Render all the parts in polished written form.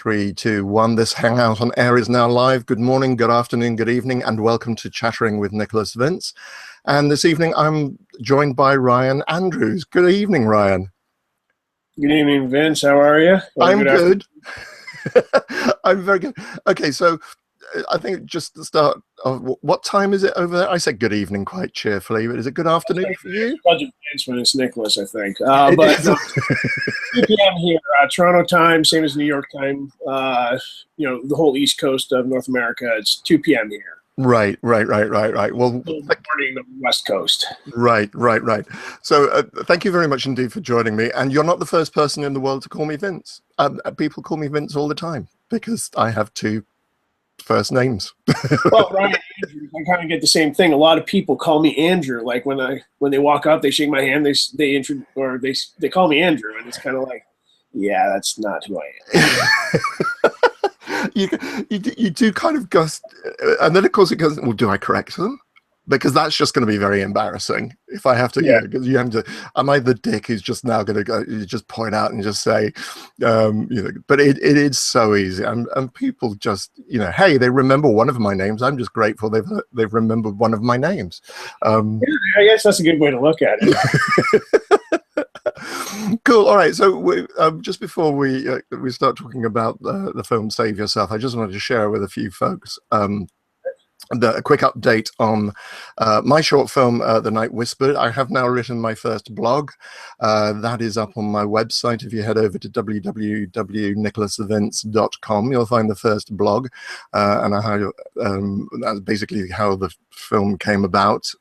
Three, two, one. This hangout on air is now live. Good morning, good afternoon, good evening, and welcome to Chattering with Nicholas Vince. And this evening, I'm joined by Ryan Andrews. Good evening, Ryan. Good evening, Vince. How are you? I'm good. I'm very good. Okay, so I think just to start, what time is it over there? I said good evening quite cheerfully, but is it good afternoon for you? It's when it's Nicholas, I think. But no, 2 p.m. here, Toronto time, same as New York time. The whole East Coast of North America, it's 2 p.m. here. Right. Well, Morning on the West Coast. Right. So thank you very much indeed for joining me. And you're not the first person in the world to call me Vince. People call me Vince all the time because I have two first names. Well, Ryan, Andrew, I kind of get the same thing. A lot of people call me Andrew. Like when they walk up, they shake my hand, they call me Andrew, and it's kind of like, yeah, that's not who I am. you do kind of gust, and then of course it goes, well, do I correct them? Because that's just going to be very embarrassing if I have to. Yeah, because you have to. Am I the dick who's just now going to go just point out and just say, But it is so easy, and people just, hey, they remember one of my names. I'm just grateful they've remembered one of my names. I guess that's a good way to look at it. Cool. All right. So just before we start talking about the film Save Yourself, I just wanted to share with a few folks. A quick update on my short film, The Night Whispered. I have now written my first blog. That is up on my website. If you head over to www.nicholasvince.com, you'll find the first blog. And that's basically how the film came about.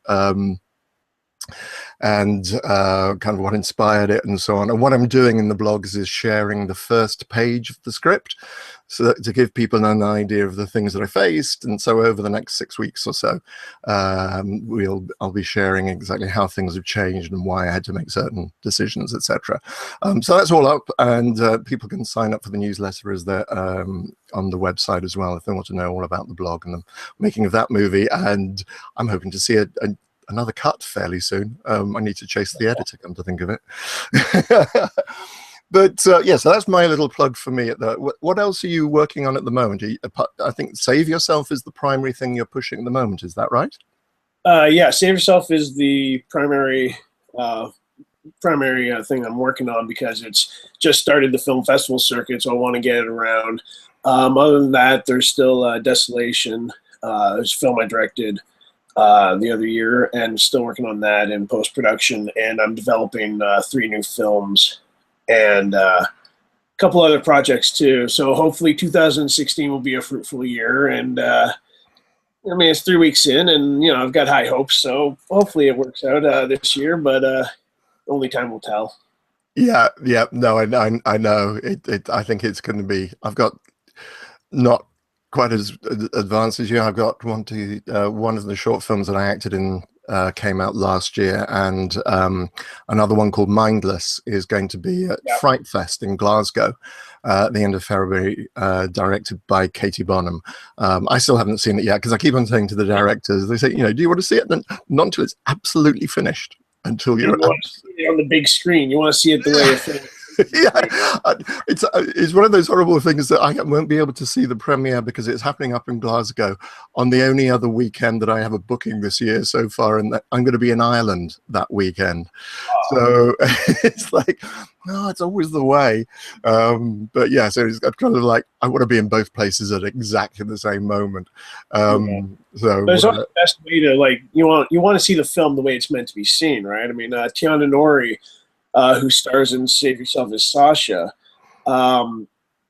And kind of what inspired it and so on. And what I'm doing in the blogs is sharing the first page of the script so that to give people an idea of the things that I faced. And so over the next 6 weeks or so, I'll be sharing exactly how things have changed and why I had to make certain decisions, etc. So that's all up, and people can sign up for the newsletter as they're on the website as well if they want to know all about the blog and the making of that movie. And I'm hoping to see another cut fairly soon. I need to chase the editor, come to think of it. But so that's my little plug for me. What else are you working on at the moment? I think Save Yourself is the primary thing you're pushing at the moment. Is that right? Yeah, Save Yourself is the primary thing I'm working on because it's just started the film festival circuit, so I want to get it around. Other than that, there's still Desolation. There's a film I directed the other year, and still working on that in post-production, and I'm developing 3 new films and a couple other projects too. So hopefully 2016 will be a fruitful year, and it's 3 weeks in, and I've got high hopes, so hopefully it works out this year, but only time will tell. No, I know it. I think it's going to be, I've got not quite as advanced as you. I've got one of the short films that I acted in came out last year, and another one called Mindless is going to be at Fright Fest in Glasgow at the end of February, directed by Katie Bonham. I still haven't seen it yet because I keep on saying to the directors, they say, do you want to see it? Then not until it's absolutely finished. Until you want to see it on the big screen. You want to see it the way it's finished. It's one of those horrible things that I won't be able to see the premiere because it's happening up in Glasgow on the only other weekend that I have a booking this year so far, and I'm going to be in Ireland that weekend. So it's like, no, it's always the way. But yeah, so it's kind of like I want to be in both places at exactly the same moment. So there's always the best way to you want to see the film the way it's meant to be seen, right? I mean, Tiana Nori, who stars in Save Yourself as Sasha.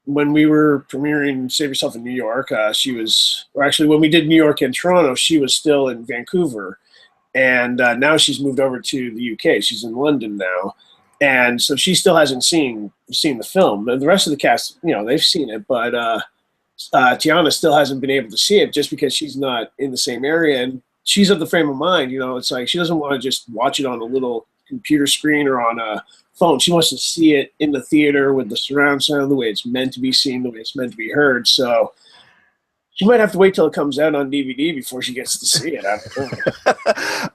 When we were premiering Save Yourself in New York, when we did New York and Toronto, she was still in Vancouver. And now she's moved over to the UK. She's in London now. And so she still hasn't seen the film. And the rest of the cast, they've seen it, but Tiana still hasn't been able to see it just because she's not in the same area. And she's of the frame of mind, it's like she doesn't want to just watch it on a little computer screen or on a phone. She wants to see it in the theater with the surround sound, the way it's meant to be seen, the way it's meant to be heard. So she might have to wait till it comes out on DVD before she gets to see it.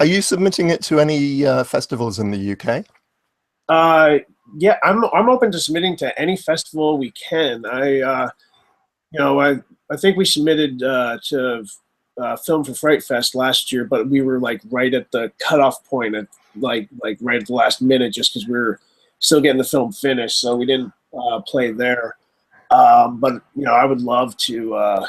Are you submitting it to any festivals in the UK? Yeah, I'm open to submitting to any festival we can. You know, I think we submitted to Film for Fright Fest last year, but we were like right at the cutoff point, at like right at the last minute, just because we were still getting the film finished, so we didn't play there. But you know, I would love to.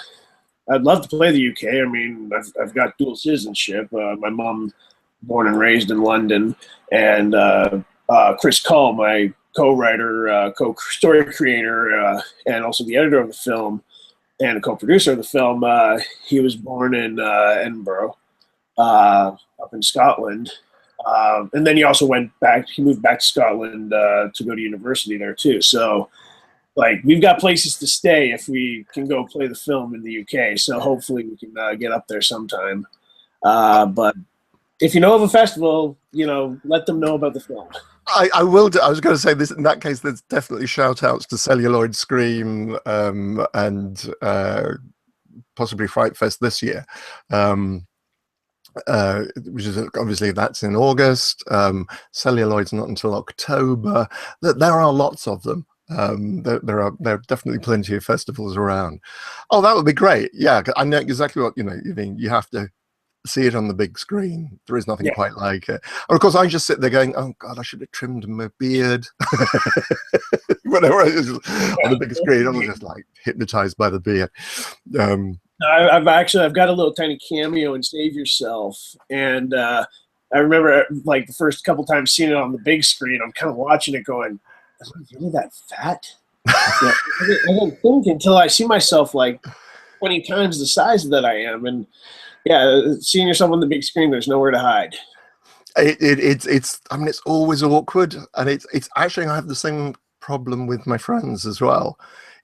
I'd love to play the UK. I mean, I've got dual citizenship. My mom, born and raised in London, and Chris Cull, my co-writer, co-story creator, and also the editor of the film and a co-producer of the film. He was born in Edinburgh, up in Scotland, and then he also went back. He moved back to Scotland to go to university there too. So, like, we've got places to stay if we can go play the film in the UK. So hopefully we can get up there sometime. But if you know of a festival, you know, let them know about the film. I will. I was going to say this. In that case, there's definitely shout outs to Celluloid Scream and possibly Fright Fest this year, which is obviously that's in August. Celluloid's not until October. There are lots of them. There are definitely plenty of festivals around. Oh, that would be great. Yeah, I know exactly what you know. You mean you have to see it on the big screen. There is nothing Yeah. quite like it. And of course, I just sit there going, "Oh God, I should have trimmed my beard." Whenever I was on the big screen, I was just like hypnotized by the beard. I've got a little tiny cameo in Save Yourself, and I remember like the first couple times seeing it on the big screen, I'm kind of watching it going, "Am I really that fat?" Yeah, I didn't think until I see myself like 20 times the size that I am, and yeah, seeing yourself on the big screen, there's nowhere to hide. It's I mean it's always awkward, and it's actually I have the same problem with my friends as well.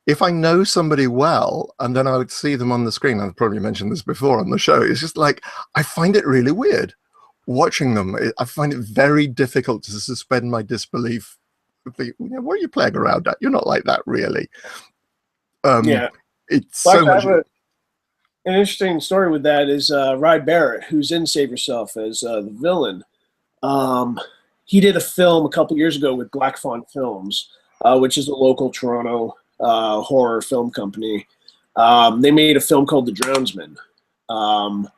If I know somebody well and then I would see them on the screen, I've probably mentioned this before on the show, it's just like I find it really weird watching them. I find it very difficult to suspend my disbelief. What are you playing around at? You're not like that, really. Yeah. It's Well, so I much. have an interesting story with that is Rye Barrett, who's in Save Yourself as the villain. Um, he did a film a couple years ago with Black Fawn Films, which is a local Toronto horror film company. They made a film called The Drownsman. Um,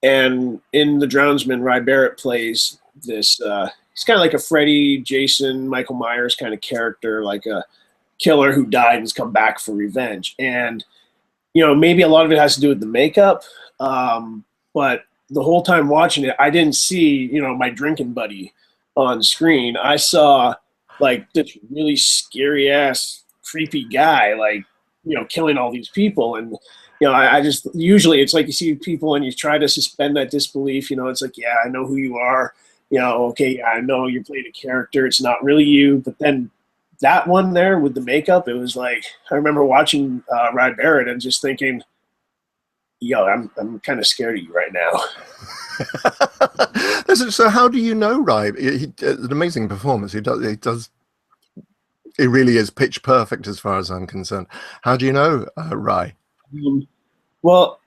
and in The Drownsman, Rye Barrett plays this, he's kind of like a Freddy, Jason, Michael Myers kind of character, like a killer who died and has come back for revenge. And you know, maybe a lot of it has to do with the makeup. But the whole time watching it, I didn't see, you know, my drinking buddy on screen. I saw like this really scary ass, creepy guy, like, you know, killing all these people. And, you know, I just, usually it's like you see people and you try to suspend that disbelief. You know, it's like, yeah, I know who you are. You know, okay, yeah, I know you're playing a character. It's not really you. But then that one there with the makeup, it was like I remember watching Rye Barrett and just thinking, "Yo, I'm kind of scared of you right now." So how do you know Rye? An amazing performance. It really is pitch perfect as far as I'm concerned. How do you know Rye? Um, well,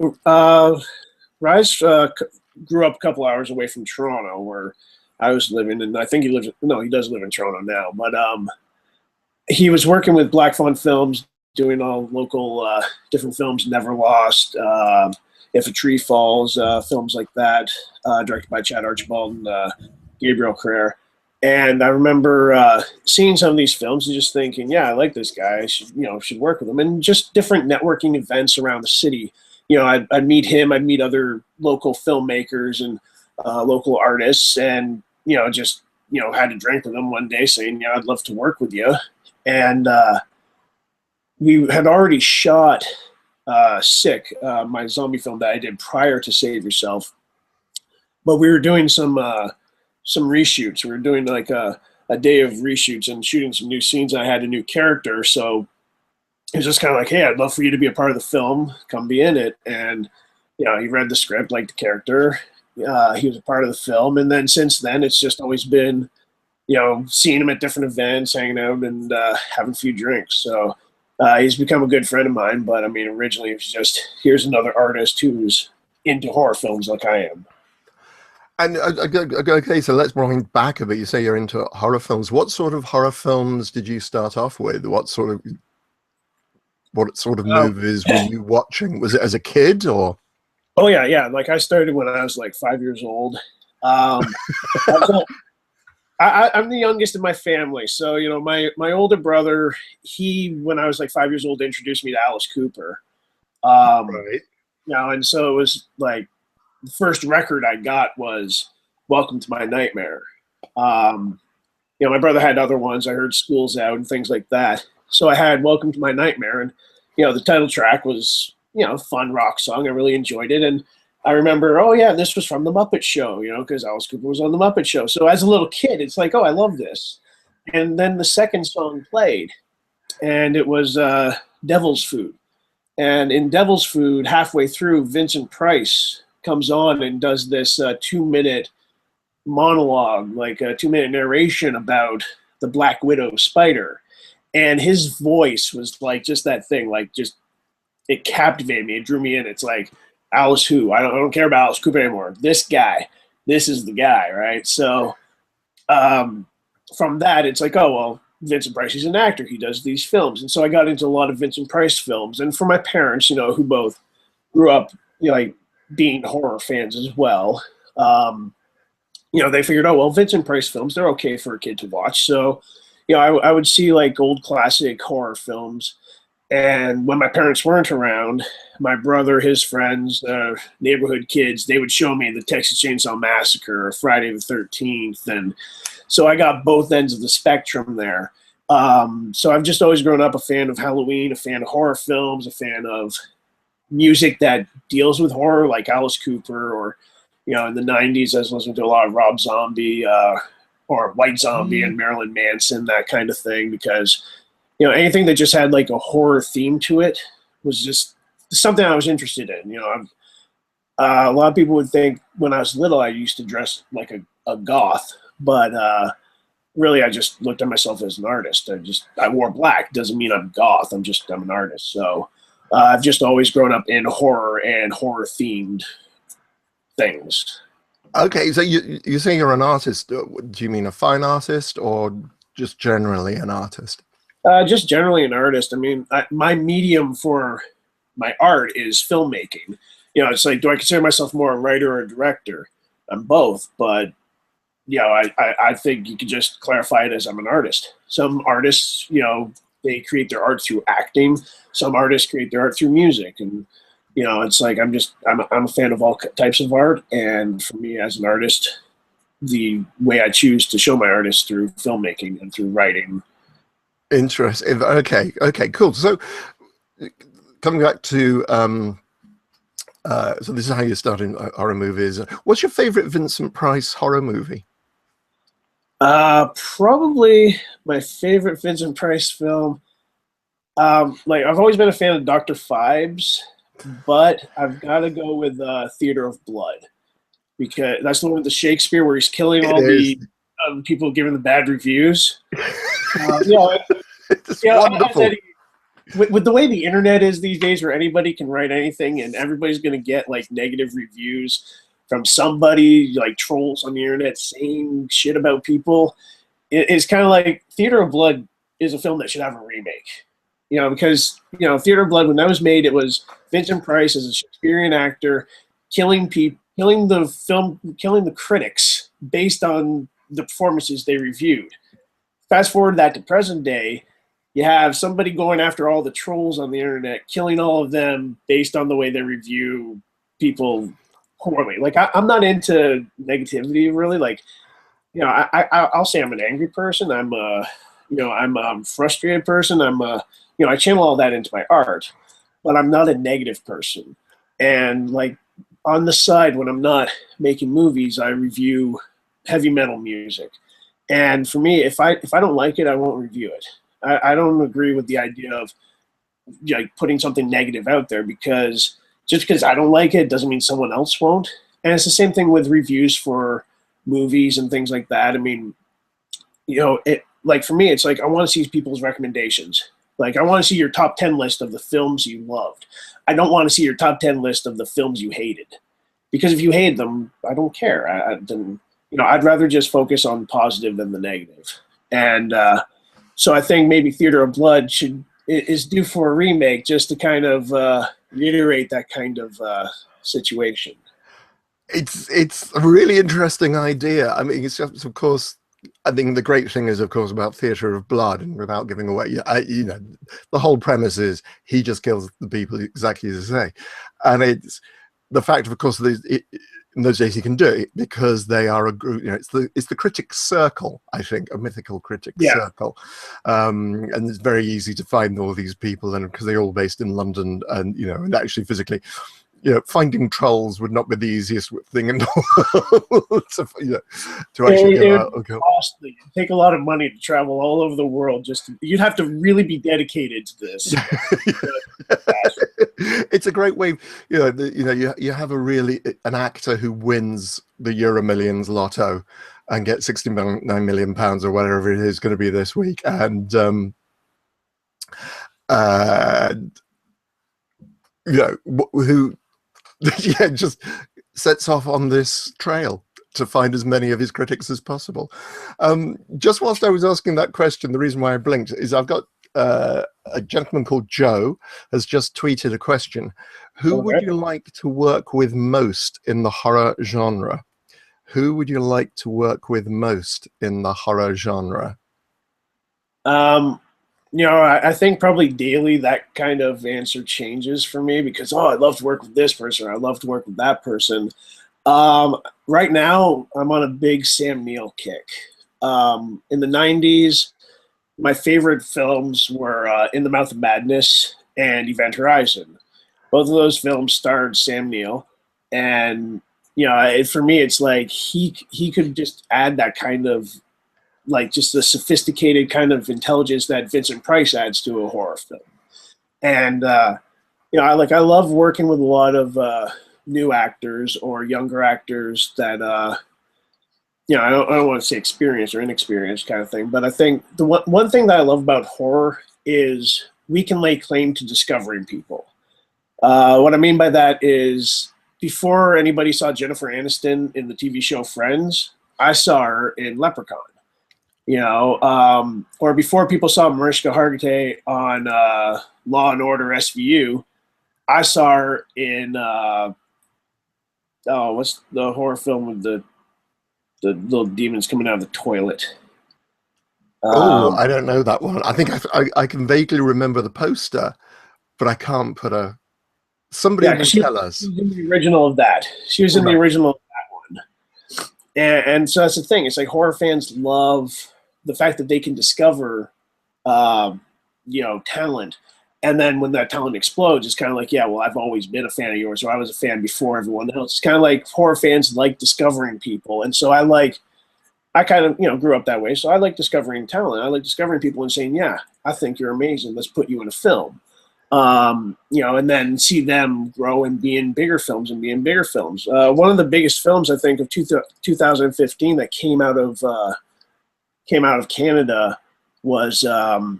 Rye's grew up a couple hours away from Toronto, where I was living, and I think he lives. No, he does live in Toronto now, but he was working with Black Fawn Films, doing all local different films. Never Lost, If a Tree Falls, films like that, directed by Chad Archibald and Gabriel Carrere. And I remember seeing some of these films and just thinking, yeah, I like this guy. I should, you know, should work with him. And just different networking events around the city. You know, I'd meet him. I'd meet other local filmmakers and local artists, and you know, just you know, had a drink with him one day, saying, "Yeah, I'd love to work with you." And we had already shot Sick, my zombie film that I did prior to Save Yourself, but we were doing some reshoots. We were doing like a day of reshoots and shooting some new scenes. I had a new character, so it was just kind of like, hey, I'd love for you to be a part of the film. Come be in it. And you know, he read the script, liked the character. He was a part of the film, and then since then, it's just always been, you know, seeing him at different events, hanging out, and having a few drinks. So he's become a good friend of mine. But I mean, originally it was just here's another artist who's into horror films like I am. And okay, so let's wind back a bit. You say you're into horror films. What sort of horror films did you start off with? What sort of Um, movies were you watching? Was it as a kid or? oh yeah, yeah. Like I started when I was like 5 years old. Um, I was, I'm the youngest in my family, so you know my older brother. He, when I was like 5 years old, introduced me to Alice Cooper. Right. You know, and so it was like the first record I got was "Welcome to My Nightmare." Um, you know, my brother had other ones. I heard "School's Out" and things like that. So I had "Welcome to My Nightmare," and you know, the title track was a fun rock song. I really enjoyed it, and I remember, oh yeah, this was from the Muppet Show, you know, because Alice Cooper was on the Muppet Show. So as a little kid, it's like, oh, I love this. And then the second song played, and it was "Devil's Food." And in Devil's Food, halfway through, Vincent Price comes on and does this 2 minute monologue, like a 2 minute narration about the Black Widow spider. And his voice was like just that thing, like just it captivated me. It drew me in. It's like Alice who? I don't care about Alice Cooper anymore. This guy, this is the guy, right? So um, from that, it's like, oh well, Vincent Price, he's an actor. He does these films, and so I got into a lot of Vincent Price films. And for my parents, you know, who both grew up, you know, like being horror fans as well. You know, they figured, oh well, Vincent Price films, they're okay for a kid to watch. So, you know, I would see like old classic horror films. And when my parents weren't around, my brother, his friends, neighborhood kids, they would show me the Texas Chainsaw Massacre or Friday the 13th. And so I got both ends of the spectrum there. So I've just always grown up a fan of Halloween, a fan of horror films, a fan of music that deals with horror, like Alice Cooper, or, you know, in the 90s, I was listening to a lot of Rob Zombie or White Zombie and Marilyn Manson, that kind of thing, because you know, anything that just had like a horror theme to it was just something I was interested in. You know, a lot of people would think when I was little I used to dress like a goth, but really I just looked at myself as an artist. I wore black. Doesn't mean I'm goth. I'm an artist. So I've just always grown up in horror and horror themed things. Okay, so you say you're an artist. Do you mean a fine artist or just generally an artist? Just generally an artist. I mean, my medium for my art is filmmaking. You know, it's like, do I consider myself more a writer or a director? I'm both, but you know, I think you could just clarify it as I'm an artist. Some artists, you know, they create their art through acting. Some artists create their art through music, and you know, it's like I'm a fan of all types of art, and for me as an artist, the way I choose to show my art is through filmmaking and through writing. Interesting. Okay, cool. So coming back to so this is how you start in horror movies. What's your favorite Vincent Price horror movie? Probably my favorite Vincent Price film. Like I've always been a fan of Dr. Phibes, but I've got to go with Theater of Blood, because that's the one with the Shakespeare where he's killing It all is. the people giving the bad reviews. You know, It's you know, wonderful. with the way the internet is these days, where anybody can write anything and everybody's going to get like negative reviews from somebody, like trolls on the internet saying shit about people, it's kind of like Theater of Blood is a film that should have a remake. You know, because you know Theater of Blood, when that was made, it was Vincent Price as a Shakespearean actor killing people, killing the film, killing the critics based on the performances they reviewed. Fast forward that to present day, you have somebody going after all the trolls on the internet, killing all of them based on the way they review people poorly. Like I'm not into negativity really. Like you know, I'll say I'm an angry person. I'm a you know I'm a frustrated person. I'm a you know I channel all that into my art, but I'm not a negative person. And like on the side when I'm not making movies, I review heavy metal music. And for me, if I don't like it, I won't review it. I don't agree with the idea of like putting something negative out there, because just because I don't like it doesn't mean someone else won't. And it's the same thing with reviews for movies and things like that. I mean, you know, it like for me, it's like I want to see people's recommendations. Like I want to see your top 10 list of the films you loved. I don't want to see your top 10 list of the films you hated. because if you hate them, I don't care. Then, I'd rather just focus on positive than the negative. And so I think maybe Theater of Blood is due for a remake, just to kind of reiterate that kind of situation. It's a really interesting idea. I mean, it's just, of course, I think the great thing is, of course, about Theatre of Blood, and without giving away, the whole premise is he just kills the people exactly as you say, and it's the fact, of course, in those days he can do it because they are a group. It's the critics' circle, I think, a mythical critics circle, and it's very easy to find all these people, and because they're all based in London, and actually physically. Finding trolls would not be the easiest thing in the world to actually go out. Okay. Costly. It'd take a lot of money to travel all over the world. You'd have to really be dedicated to this. It's a great way. You have an actor who wins the Euro Millions lotto and gets 69 million pounds or whatever it is going to be this week, and who just sets off on this trail to find as many of his critics as possible. Just whilst I was asking that question, the reason why I blinked is I've got a gentleman called Joe has just tweeted a question. Who would you like to work with most in the horror genre? Who would you like to work with most in the horror genre? I think probably daily that kind of answer changes for me because, I'd love to work with this person, or I'd love to work with that person. Right now, I'm on a big Sam Neill kick. In the 90s, my favorite films were In the Mouth of Madness and Event Horizon. Both of those films starred Sam Neill. And, for me, it's like he could just add that kind of like just the sophisticated kind of intelligence that Vincent Price adds to a horror film. And I love working with a lot of new actors or younger actors that I don't want to say experienced or inexperienced kind of thing, but I think the one thing that I love about horror is we can lay claim to discovering people. What I mean by that is before anybody saw Jennifer Aniston in the TV show Friends, I saw her in Leprechaun. Or before people saw Mariska Hargitay on Law and Order SVU, I saw her in what's the horror film with the little demons coming out of the toilet? I don't know that one. I think I can vaguely remember the poster, but I can't put somebody will tell us. She was in the original of that. She was in the original of that one. And so that's the thing. It's like horror fans love the fact that they can discover, talent. And then when that talent explodes, it's kind of like, I've always been a fan of yours, or I was a fan before everyone else. It's kind of like horror fans like discovering people. And so I kind of, grew up that way. So I like discovering talent. I like discovering people and saying, I think you're amazing. Let's put you in a film. And then see them grow and be in bigger films and be in bigger films. One of the biggest films, I think, of 2015 that came out of Canada was a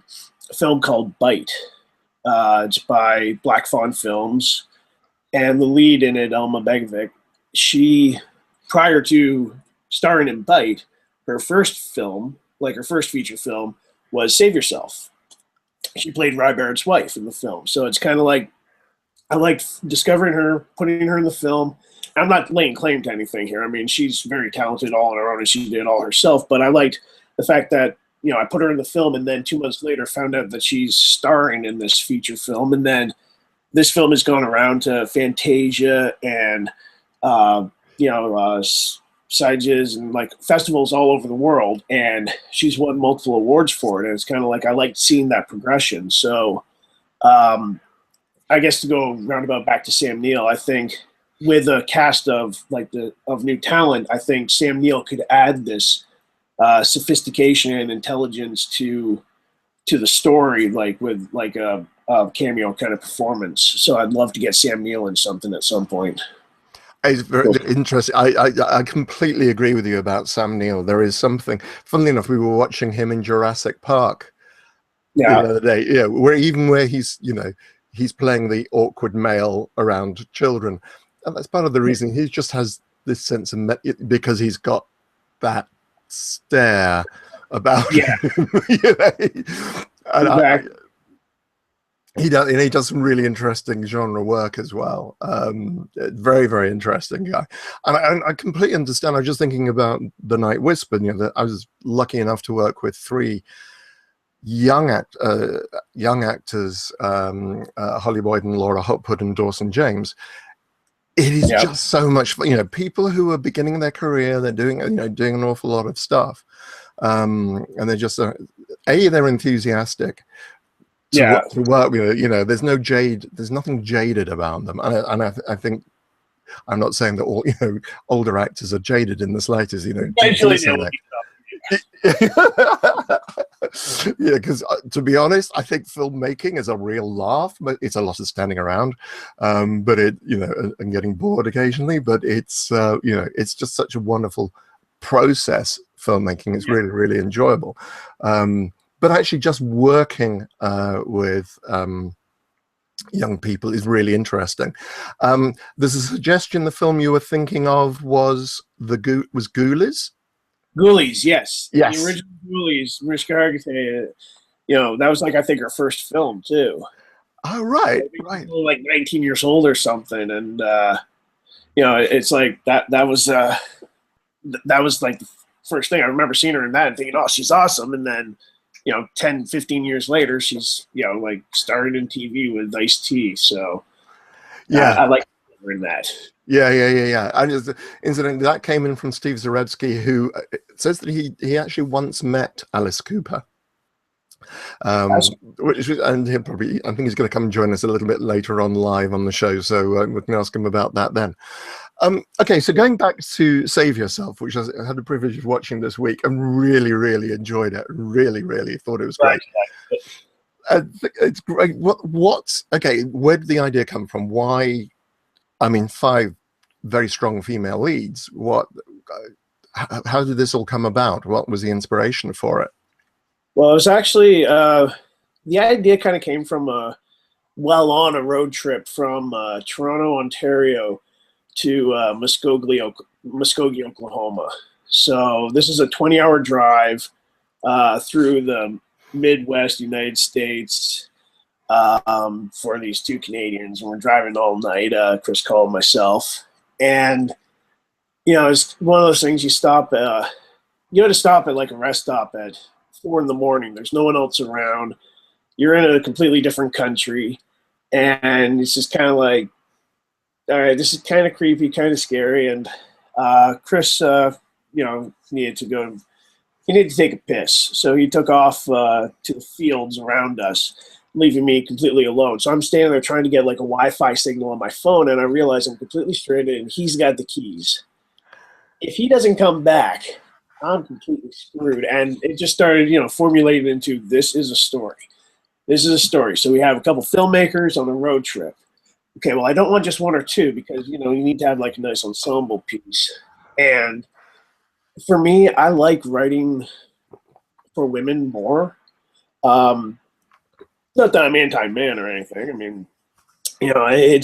film called Bite. It's by Black Fawn Films, and the lead in it, Elma Begovic, she, prior to starring in Bite, her first feature film, was Save Yourself. She played Ry Barrett's wife in the film. So it's kind of like, I like discovering her, putting her in the film. I'm not laying claim to anything here. I mean, she's very talented all on her own, and she did it all herself, but I liked the fact that, I put her in the film, and then 2 months later found out that she's starring in this feature film. And then this film has gone around to Fantasia and, Sitges and like festivals all over the world. And she's won multiple awards for it. And it's kind of like, I liked seeing that progression. So I guess to go roundabout back to Sam Neill, I think with a cast of new talent, I think Sam Neill could add this sophistication and intelligence to the story, with a cameo kind of performance. So I'd love to get Sam Neill in something at some point. It's very interesting. I completely agree with you about Sam Neill. There is something. Funnily enough, we were watching him in Jurassic Park the other day. Where he's playing the awkward male around children. and that's part of the reason he just has this sense of because he's got that stare about Yeah, him. You know? And exactly. he does some really interesting genre work as well. Very, very interesting guy. And I completely understand. I was just thinking about The Night Whisper. You know, that I was lucky enough to work with three young actors, Holly Whedon, Laura Hopwood, and Dawson James. It is Yeah, just so much fun. You know, people who are beginning their career, they're doing an awful lot of stuff, and they're just they're enthusiastic yeah. to work with. You know, there's nothing jaded about them, and I think I'm not saying that all older actors are jaded in the slightest. You know, Eventually, they will decent. be. Yeah, because to be honest, I think filmmaking is a real laugh, but it's a lot of standing around, but and getting bored occasionally. But it's it's just such a wonderful process. Filmmaking is really, really enjoyable. But actually, just working with young people is really interesting. There's a suggestion the film you were thinking of was Ghoulies. Ghoulies, yes, the Yes. original Ghoulies. Mariska Hargitay. That was like I think her first film too. Oh, right, I think she right. was like 19 years old or something, and it's like that was like the first thing I remember seeing her in that and thinking, oh, she's awesome. And then 10, 15 years later, she's like started in TV with Ice-T. So Yeah. I like her in that. Yeah. I just, incidentally, that came in from Steve Zarebski, who says that he actually once met Alice Cooper. And he'll probably, I think he's going to come and join us a little bit later on live on the show, so we can ask him about that then. Okay, so going back to Save Yourself, which I had the privilege of watching this week and really, really enjoyed it. Really thought it was great. It's great. Okay, where did the idea come from? Why? I mean, 5 very strong female leads. How did this all come about? What was the inspiration for it? Well, it was actually the idea kind of came from on a road trip from Toronto, Ontario to Muskogee, Oklahoma. So this is a 20-hour drive through the Midwest United States for these 2 Canadians. And we're driving all night, Chris Cole and myself. And, it's one of those things you stop you had to stop at like a rest stop at 4 a.m. There's no one else around. You're in a completely different country. And it's just kind of like, all right, this is kind of creepy, kind of scary. And Chris, needed to go. He needed to take a piss. So he took off to the fields around us, leaving me completely alone. So I'm standing there trying to get like a Wi-Fi signal on my phone, and I realize I'm completely stranded, and he's got the keys. If he doesn't come back, I'm completely screwed. And it just started, formulating into this is a story. This is a story. So we have a couple filmmakers on a road trip. Okay, well, I don't want just 1 or 2 because, you need to have like a nice ensemble piece. And for me, I like writing for women more. Not that I'm anti-man or anything. I mean, I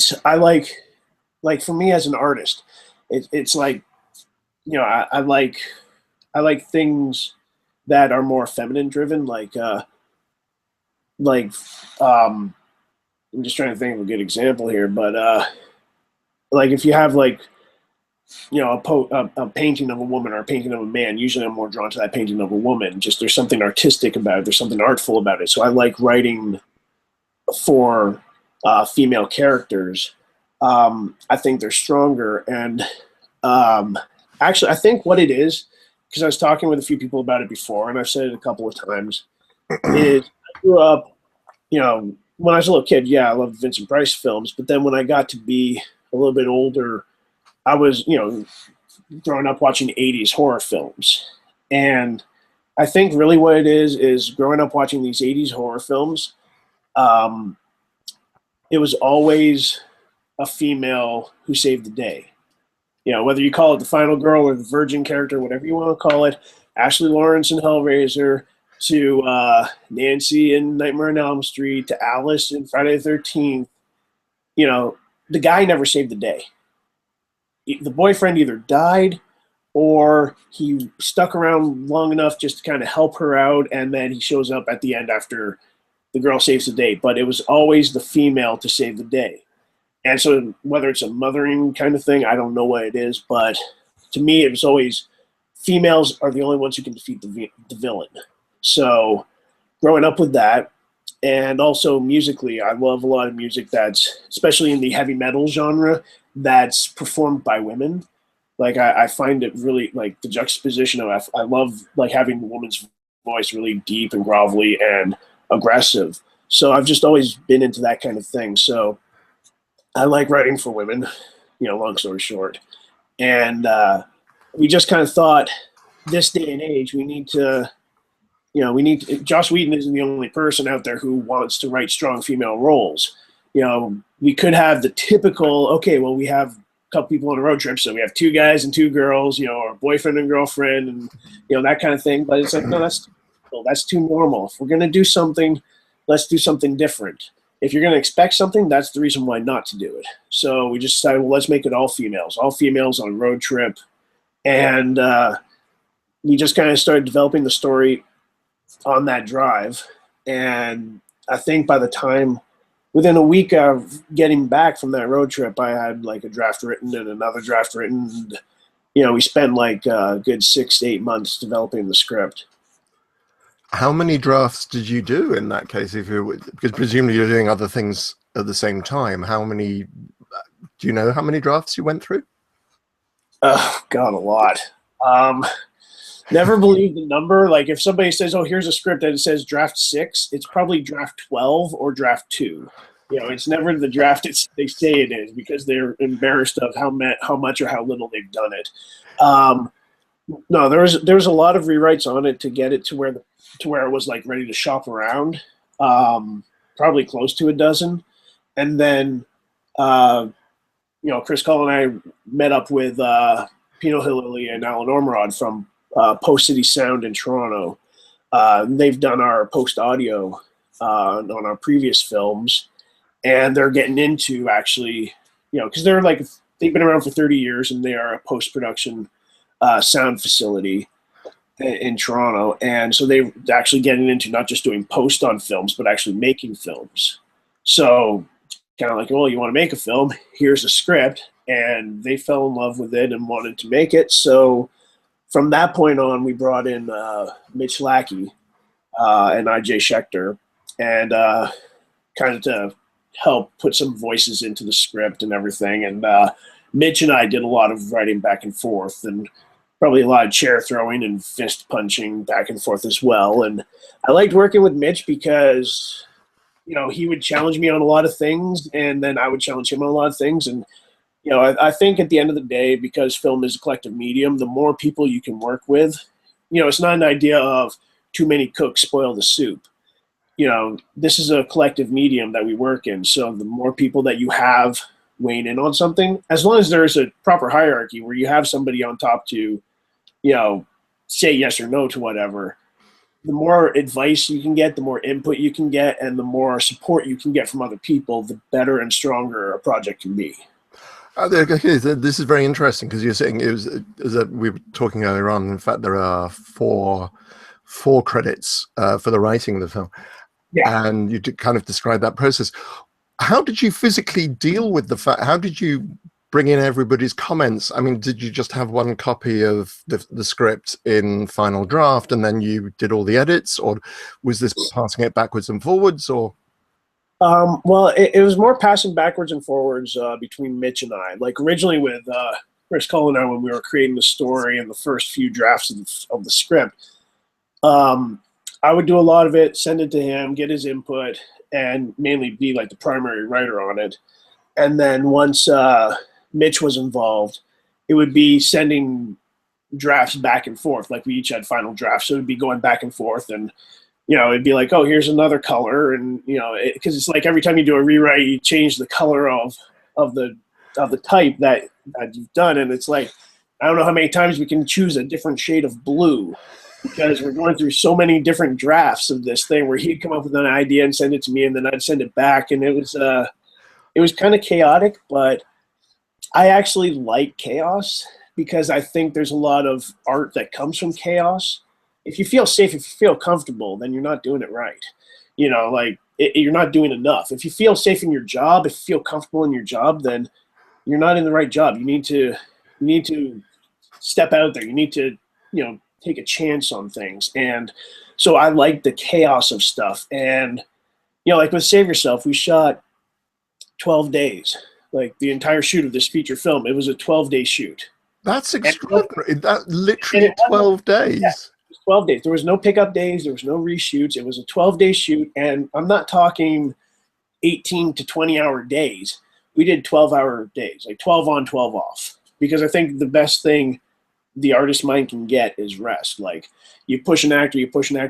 like for me as an artist, it's like, I like things that are more feminine driven, like I'm just trying to think of a good example here, but like if you have like a painting of a woman or a painting of a man, usually I'm more drawn to that painting of a woman. Just there's something artistic about it, there's something artful about it. So I like writing for female characters. I think they're stronger, and actually, I think what it is, because I was talking with a few people about it before, and I've said it a couple of times, is I grew up, when I was a little kid, yeah, I loved Vincent Price films, but then when I got to be a little bit older, I was, growing up watching 80s horror films. And I think really what it is growing up watching these 80s horror films, it was always a female who saved the day. Whether you call it the final girl or the virgin character, whatever you want to call it, Ashley Lawrence in Hellraiser, to Nancy in Nightmare on Elm Street, to Alice in Friday the 13th, the guy never saved the day. the boyfriend either died or he stuck around long enough just to kind of help her out, and then he shows up at the end after the girl saves the day. But it was always the female to save the day. And so whether it's a mothering kind of thing, I don't know what it is, but to me it was always females are the only ones who can defeat the villain. So growing up with that, and also musically, I love a lot of music that's, especially in the heavy metal genre, that's performed by women. Like I find it really, like the juxtaposition of, I love like having a woman's voice really deep and grovelly and aggressive. So I've just always been into that kind of thing. So I like writing for women, long story short. And we just kind of thought, this day and age, we need to, Joss Whedon isn't the only person out there who wants to write strong female roles. We could have the typical, okay, well, we have a couple people on a road trip, so we have 2 guys and 2 girls, or boyfriend and girlfriend, and that kind of thing. But it's like, no, that's too normal. If we're gonna do something, let's do something different. If you're gonna expect something, that's the reason why not to do it. So we just decided, well, let's make it all females on a road trip, and we just kind of started developing the story on that drive. And I think by the time, within a week of getting back from that road trip, I had like a draft written and another draft written. And, we spent like a good 6 to 8 months developing the script. How many drafts did you do in that case? Because presumably you're doing other things at the same time. Do you know how many drafts you went through? Oh God, a lot. Never believe the number. Like if somebody says, "Oh, here's a script," and it says draft 6, it's probably draft 12 or draft 2. It's never the draft they say it is, because they're embarrassed of how much or how little they've done it. No, there was a lot of rewrites on it to get it to where it was like ready to shop around. Probably close to a dozen, and then Chris Cull and I met up with Pino Hilali and Alan Ormerod from Post City Sound in Toronto. They've done our post audio on our previous films, and they're getting into actually, because they've been around for 30 years and they are a post production sound facility in Toronto, and so they're actually getting into not just doing post on films, but actually making films. So kind of like, well, you want to make a film? Here's a script, and they fell in love with it and wanted to make it. So from that point on, we brought in Mitch Lackey and IJ Schechter, and kind of to help put some voices into the script and everything. And Mitch and I did a lot of writing back and forth, and probably a lot of chair throwing and fist punching back and forth as well. And I liked working with Mitch because, he would challenge me on a lot of things, and then I would challenge him on a lot of things. And I think at the end of the day, because film is a collective medium, the more people you can work with, it's not an idea of too many cooks spoil the soup. This is a collective medium that we work in. So the more people that you have weighing in on something, as long as there's a proper hierarchy where you have somebody on top to, say yes or no to whatever, the more advice you can get, the more input you can get, and the more support you can get from other people, the better and stronger a project can be. Okay, this is very interesting, because you're saying we were talking earlier on. In fact, there are four credits for the writing of the film, yeah. And you kind of describe that process. How did you physically deal with the fact? How did you bring in everybody's comments? I mean, did you just have one copy of the script in final draft, and then you did all the edits, or was this passing it backwards and forwards, or? Well, it was more passing backwards and forwards between Mitch and I. Like originally with Chris Cull and I, when we were creating the story and the first few drafts of the script, I would do a lot of it, send it to him, get his input, and mainly be like the primary writer on it. And then once Mitch was involved, it would be sending drafts back and forth. Like we each had final drafts, so it would be going back and forth, and it'd be like, oh, here's another color, and because it's like every time you do a rewrite, you change the color of the type that you've done, and it's like, I don't know how many times we can choose a different shade of blue, because we're going through so many different drafts of this thing where he'd come up with an idea and send it to me, and then I'd send it back, and it was kind of chaotic, but I actually like chaos because I think there's a lot of art that comes from chaos. If you feel safe, if you feel comfortable, then you're not doing it right. Like you're not doing enough. If you feel safe in your job, if you feel comfortable in your job, then you're not in the right job. You need to step out there. You need to, take a chance on things. And so I like the chaos of stuff. And, like with Save Yourself, we shot 12 days, like the entire shoot of this feature film. It was a 12-day shoot. That's extraordinary. That And literally it wasn't, 12 yeah, days. it was 12 days. There was no pickup days. There was no reshoots. It was a 12-day shoot. And I'm not talking 18 to 20-hour days. We did 12-hour days, like 12 on, 12 off. Because I think the best thing the artist mind can get is rest. Like you push an actor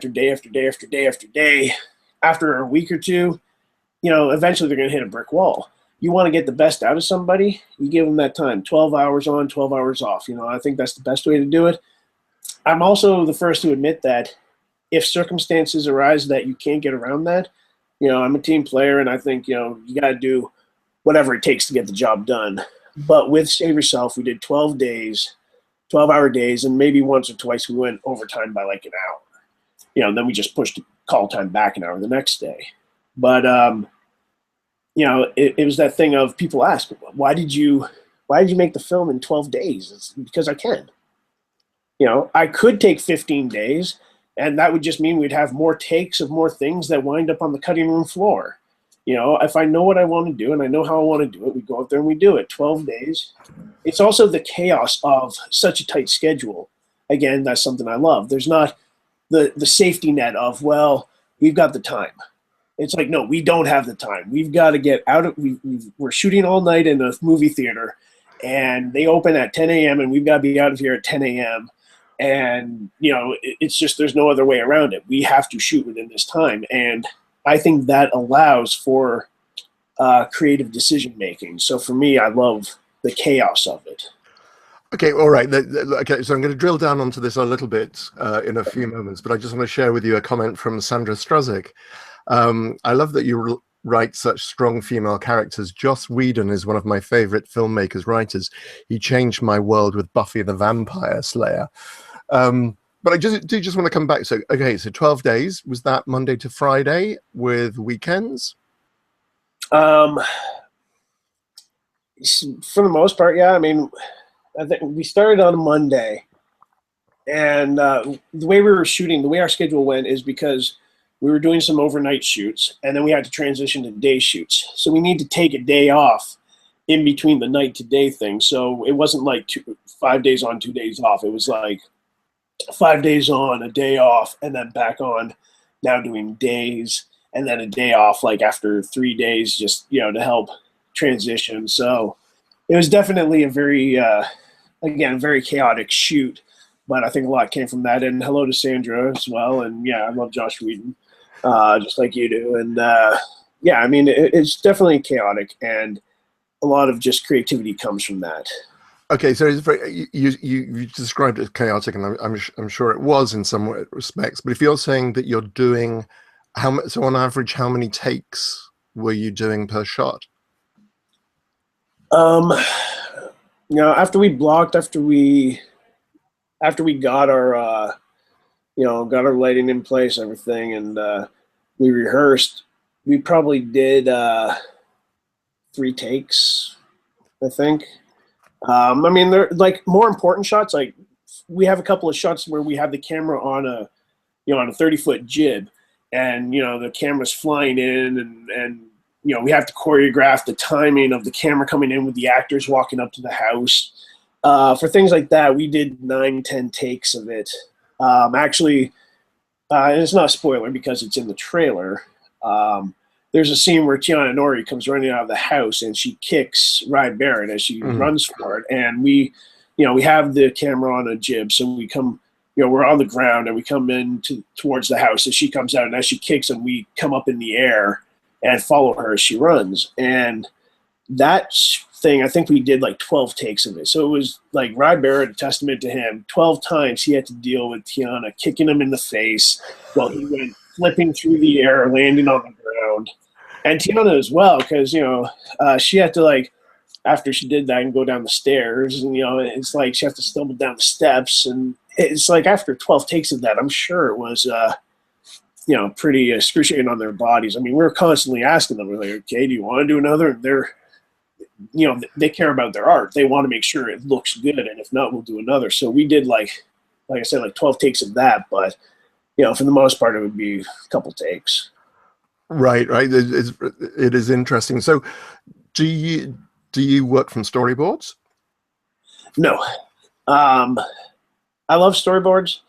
day after day after day after day. After a week or two, eventually they're going to hit a brick wall. You want to get the best out of somebody, you give them that time, 12 hours on, 12 hours off. I think that's the best way to do it. I'm also the first to admit that if circumstances arise that you can't get around that, I'm a team player, and I think, you got to do whatever it takes to get the job done. But with Save Yourself, we did 12 days, 12-hour days, and maybe once or twice we went overtime by like an hour. Then we just pushed call time back an hour the next day. But it was that thing of people ask, why did you make the film in 12 days? It's because I can. I could take 15 days, and that would just mean we'd have more takes of more things that wind up on the cutting room floor. If I know what I want to do and I know how I want to do it, we go out there and we do it. 12 days. It's also the chaos of such a tight schedule. Again, that's something I love. There's not the safety net of, well, we've got the time. It's like, no, we don't have the time. We've got to get out of, we're shooting all night in a movie theater, and they open at 10 a.m. and we've got to be out of here at 10 a.m. And, it's just, there's no other way around it. We have to shoot within this time. And I think that allows for creative decision-making. So for me, I love the chaos of it. Okay, all right. Okay, so I'm going to drill down onto this a little bit in a few moments, but I just want to share with you a comment from Sandra Struzik. I love that you write such strong female characters. Joss Whedon is one of my favorite filmmakers, writers. He changed my world with Buffy the Vampire Slayer. But I do just want to come back. So, okay, so 12 days. Was that Monday to Friday with weekends? For the most part, yeah. I mean, I think we started on a Monday, and the way we were shooting, the way our schedule went is because we were doing some overnight shoots, and then we had to transition to day shoots. So we need to take a day off in between the night to day thing. So it wasn't like 5 days on, 2 days off. It was like 5 days on, a day off, and then back on, now doing days, and then a day off, like after 3 days, just, to help transition. So it was definitely a very, again, very chaotic shoot, but I think a lot came from that. And hello to Sandra as well. And yeah, I love Joss Whedon, just like you do. And yeah, I mean, it's definitely chaotic, and a lot of just creativity comes from that. Okay, so it's very, you described it as chaotic, and I'm sure it was in some respects. But if you're saying that you're doing so on average, how many takes were you doing per shot? After we blocked, after we got our got our lighting in place, everything, and we rehearsed, we probably did 3 takes, I think. I mean, they're like more important shots. Like we have a couple of shots where we have the camera on a 30-foot jib, and the camera's flying in, and we have to choreograph the timing of the camera coming in with the actors walking up to the house. For things like that, we did 9-10 takes of it. Actually, and it's not a spoiler because it's in the trailer. There's a scene where Tiana Nori comes running out of the house, and she kicks Rye Barrett as she runs for it. And we have the camera on a jib, so we come, we're on the ground, and we come in towards the house as she comes out, and as she kicks, and we come up in the air and follow her as she runs. And that thing, I think we did like 12 takes of it. So it was like Rye Barrett, a testament to him. 12 times he had to deal with Tiana kicking him in the face while he went flipping through the air, landing on the ground. And Tiana as well, because, she had to after she did that and go down the stairs, and it's like she has to stumble down the steps, and it's like after 12 takes of that, I'm sure it was pretty excruciating on their bodies. I mean, we were constantly asking them, we're like, okay, do you want to do another? And they're, they care about their art. They want to make sure it looks good, and if not, we'll do another. So we did like I said, like 12 takes of that, but for the most part, it would be a couple takes. Right. It is interesting. So do you work from storyboards? No. I love storyboards,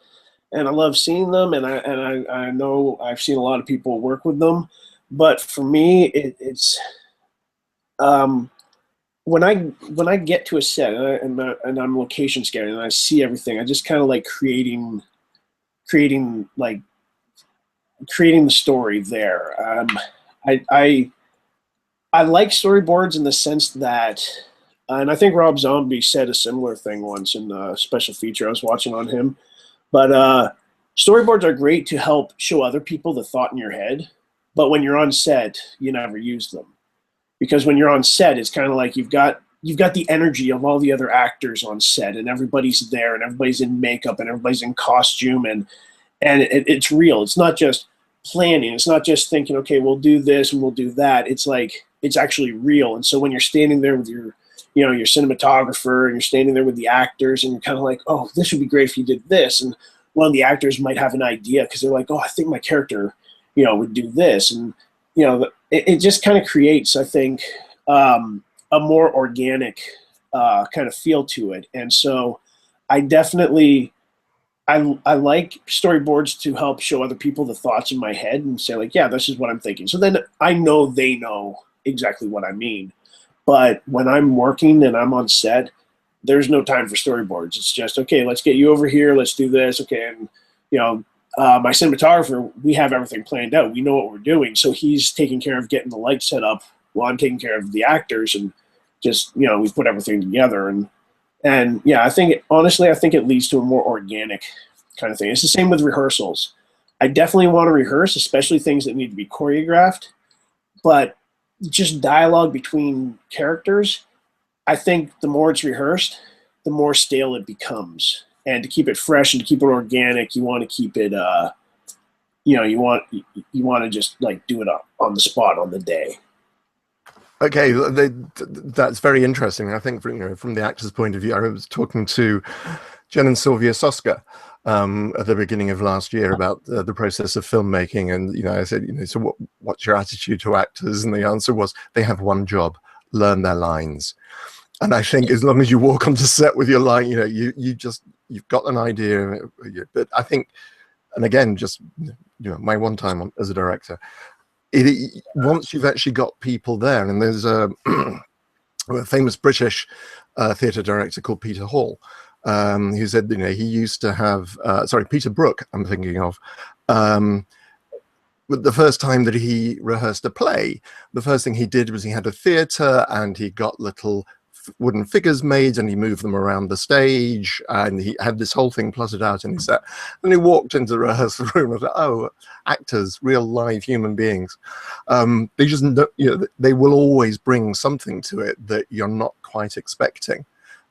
and I love seeing them, and I know I've seen a lot of people work with them, but for me, it's when I get to a set, and I'm location scouting and I see everything, I just kind of like creating the story there. I like storyboards in the sense that, and I think Rob Zombie said a similar thing once in a special feature I was watching on him, but storyboards are great to help show other people the thought in your head, but when you're on set, you never use them. Because when you're on set, it's kind of like you've got the energy of all the other actors on set, and everybody's there, and everybody's in makeup, and everybody's in costume, and it's real. It's not just planning. It's not just thinking, okay, we'll do this and we'll do that. It's like it's actually real. And so when you're standing there with your cinematographer, and you're standing there with the actors, and you're kind of like, oh, this would be great if you did this, and one of the actors might have an idea because they're like, oh, I think my character, would do this, and it just kind of creates, I think, a more organic kind of feel to it. And so I definitely, I like storyboards to help show other people the thoughts in my head and say like, yeah, this is what I'm thinking. So then I know they know exactly what I mean. But when I'm working and I'm on set, there's no time for storyboards. It's just, okay, let's get you over here. Let's do this. Okay. And, my cinematographer, we have everything planned out. We know what we're doing. So he's taking care of getting the light set up while I'm taking care of the actors, and just, we put everything together. And yeah, honestly, I think it leads to a more organic kind of thing. It's the same with rehearsals. I definitely want to rehearse, especially things that need to be choreographed, but just dialogue between characters, I think the more it's rehearsed, the more stale it becomes. And to keep it fresh and to keep it organic, you want to keep it, you want to just like do it on the spot on the day. Okay, that's very interesting. I think from the actor's point of view, I was talking to Jen and Sylvia Soska at the beginning of last year about the process of filmmaking, and I said, so what's your attitude to actors? And the answer was, they have one job: learn their lines. And I think as long as you walk onto set with your line, you've got an idea. But I think, and again, just my one time as a director, once you've actually got people there, and there's a famous British theatre director called Peter Hall, who said he used to have Peter Brook, I'm thinking of. But the first time that he rehearsed a play, the first thing he did was he had a theatre, and he got little wooden figures made, and he moved them around the stage, and he had this whole thing plotted out in his set. And he walked into the rehearsal room and thought, oh, actors, real live human beings. They just, they will always bring something to it that you're not quite expecting.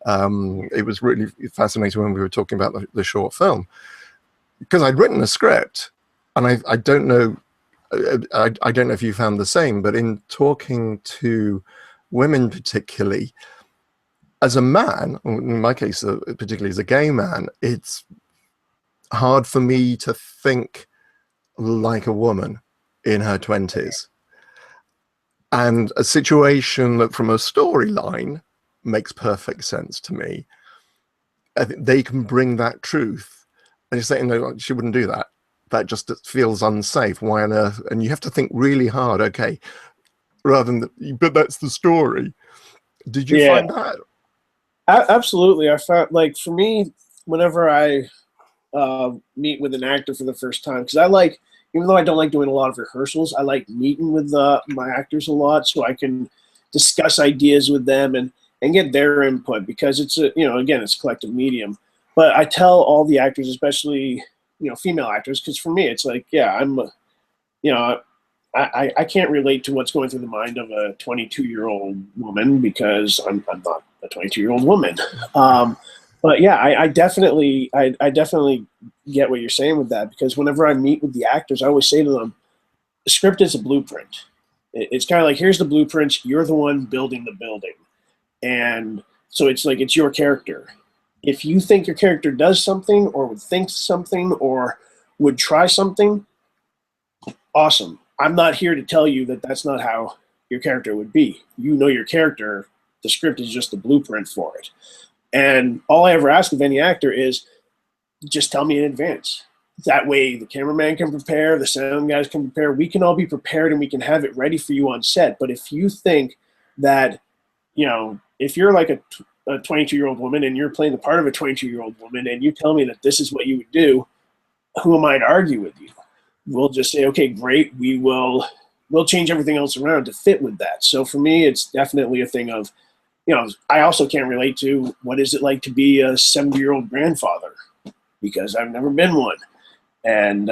It was really fascinating when we were talking about the short film, because I'd written a script, and I don't know, I don't know if you found the same, but in talking to women particularly, as a man, in my case, particularly as a gay man, it's hard for me to think like a woman in her 20s. And a situation that from a storyline makes perfect sense to me, I think they can bring that truth. And you're saying, no, she wouldn't do that. That just feels unsafe. Why on earth? And you have to think really hard, okay, rather than, but that's the story. Did you find that? Absolutely. I found, like, for me, whenever I meet with an actor for the first time, because I like, even though I don't like doing a lot of rehearsals, I like meeting with my actors a lot, so I can discuss ideas with them and get their input, because it's again, it's a collective medium. But I tell all the actors, especially female actors, because for me it's like, yeah, I'm I can't relate to what's going through the mind of a 22-year-old woman because I'm not a 22-year-old woman. But yeah, I definitely get what you're saying with that, because whenever I meet with the actors, I always say to them, the script is a blueprint. It's kind of like, here's the blueprint. You're the one building the building. And so it's like, it's your character. If you think your character does something or would think something or would try something, awesome. I'm not here to tell you that that's not how your character would be. You know your character. The script is just the blueprint for it. And all I ever ask of any actor is just tell me in advance. That way the cameraman can prepare, the sound guys can prepare. We can all be prepared and we can have it ready for you on set. But if you think that, you know, if you're like a 22-year-old woman and you're playing the part of a 22-year-old woman and you tell me that this is what you would do, who am I to argue with you? We'll just say, okay, great. We'll change everything else around to fit with that. So for me, it's definitely a thing of, you know, I also can't relate to what is it like to be a 70-year-old grandfather, because I've never been one. And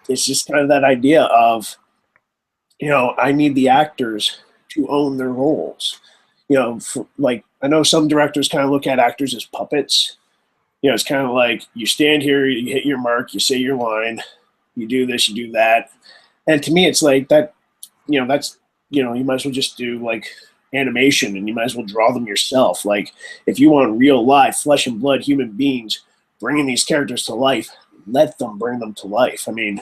it's just kind of that idea of, you know, I need the actors to own their roles. You know, like, I know some directors kind of look at actors as puppets. You know, it's kind of like, you stand here, you hit your mark, you say your line, you do this, you do that. And to me, it's like that, you know, that's, you know, you might as well just do like animation and you might as well draw them yourself. Like, if you want real live flesh and blood human beings bringing these characters to life, let them bring them to life. I mean,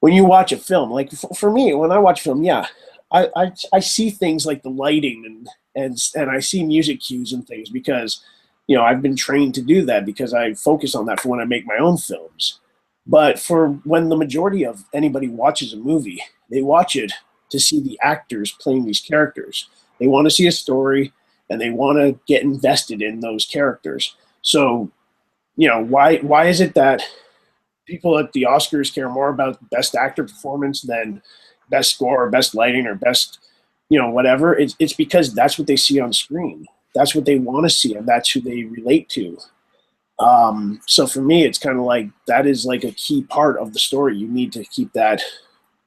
when you watch a film, like for me, when I watch film, yeah, I see things like the lighting and I see music cues and things because, you know, I've been trained to do that because I focus on that for when I make my own films. But for when the majority of anybody watches a movie, they watch it to see the actors playing these characters. They want to see a story and they want to get invested in those characters. So, you know, why is it that people at the Oscars care more about best actor performance than best score or best lighting or best, you know, whatever? It's because that's what they see on screen. That's what they want to see, and that's who they relate to. So for me, it's kind of like that is like a key part of the story. You need to keep that,